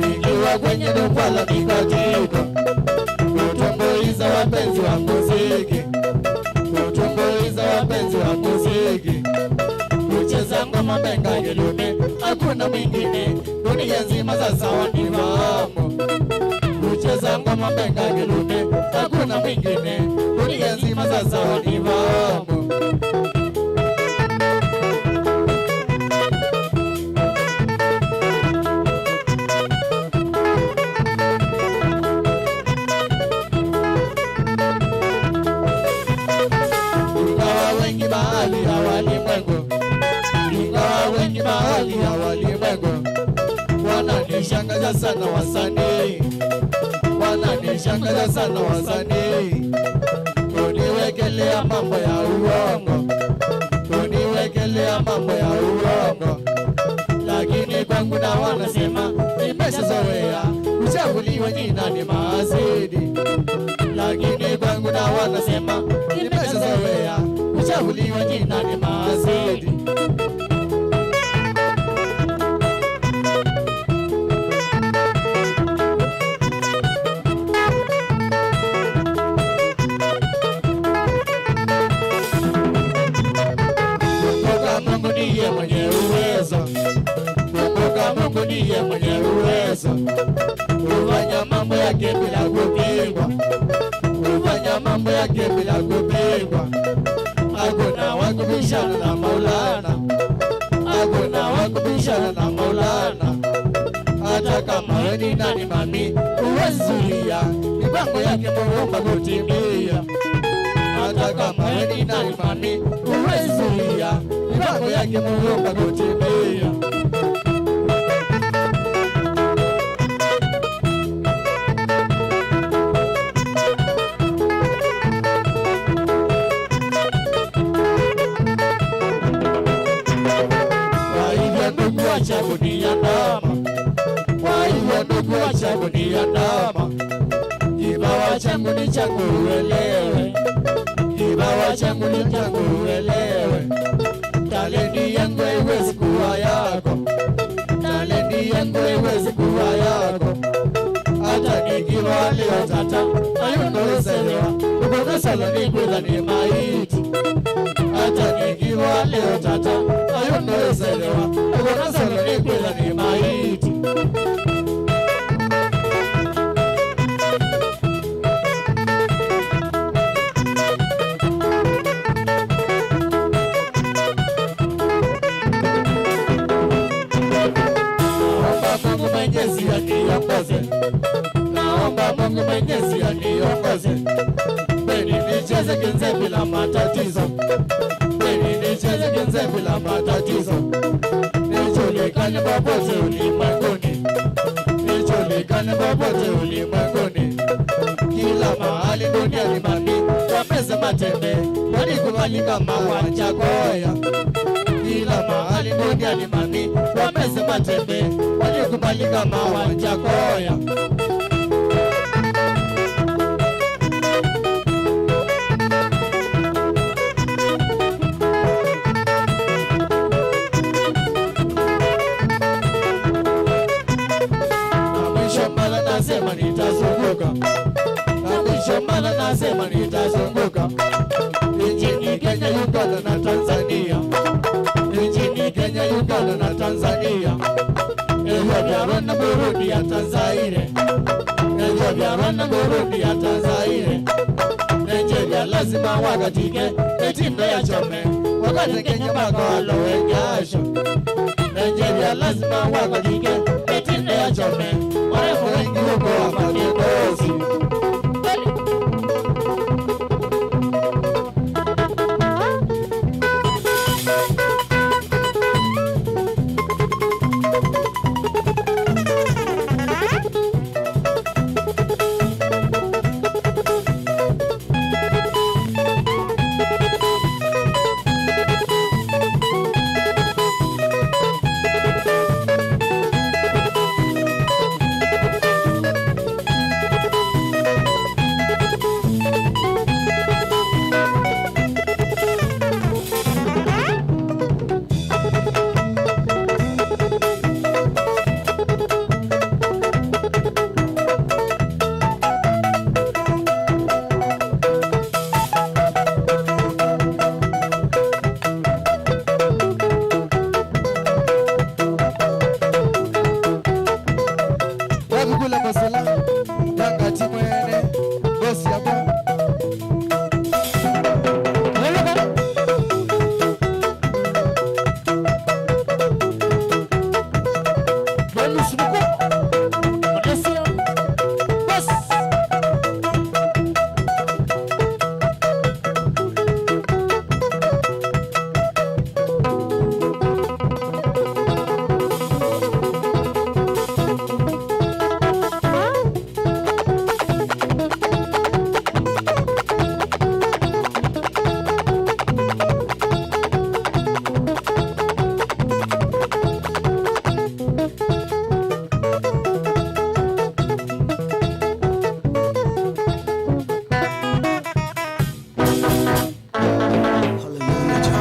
nikiwa kwenye dumbwa la mikatiko, kutumbuiza wapenzi wa muziki, kutumbuiza wapenzi wa muziki, kucheza ngoma benga gelume, hakuna mwingine dunia nzima sasa wanifahamu. Kucheza ngoma benga gelume, hakuna mwingine dunia nzima sasa wanifahamu. Ingawa wengi mahali ya walimwengu, ingawa wengi mahali ya walimwengu, wananishangaza sana wasanii, wananishangaza sana wasanii, kuniwekelea mambo ya uongo, kuniwekelea mambo ya uongo, lakini kwangu na wanasema nimeshazoea kuchaguliwa jina ni maasidi, lakini kwangu na wanasema nimeshazoea kuchaguliwa jina ni maasidi. Mungu ndiye mwenye uwezo, kumbuka Mungu ndiye mwenye uwezo, kufanya mambo yake bila kupingwa, kufanya mambo yake bila kupingwa. Hakuna wa kubishana na Maulana, hakuna wa kubishana na Maulana. Hata kama wewe ni nani mami, huwezi zuia mipango yake Muumba kutimia. Hata kama wewe ni nani mami, huwezi zuia mipango yake Muumba kutimia. Kwa hivyo ndugu, acha kuniandama, kwa hivyo ndugu, acha kuniandama. Kipawa changu ni changu uelewe, kipawa changu ni changu uelewe. Talenti yangu haiwezi kuwa yako, talenti yangu haiwezi kuwa yako. Hata nikiwa leo tata ayunoeselewa, ukona saloni kwela ni maiti. Hata nikiwa leo tata ayunoeselewa, ukona saloni kwela ni maiti. Mungu Mwenyezi aniongoze, naomba Mungu Mwenyezi aniongoze, kweli nicheze genze bila matatizo, kweli nicheze genze bila matatizo, nijulikane popote ulimwenguni, nijulikane popote ulimwenguni, kila mahali duniani mami, wameze matembe, wanikubali kama Wanjakoya. Kila mahali duniani mami, wameze matembe, wanikubali kama Wanjakoya. Na mwisho mara nasema nitazunguka, na mwisho mara nasema nitazunguka nchini Kenya, Uganda na Tanzania, nchini Kenya, Uganda na Tanzania, ejo vya Rwanda, Burundi ya Tanzania, ejo vya Rwanda, Burundi ya Tanzania, Nigeria lazima wakatike etindo ya chome, wakati Kenya mpaka walowe jasho. Nigeria lazima wakatike etindo ya chome, warefu wengi huko wapate kosi.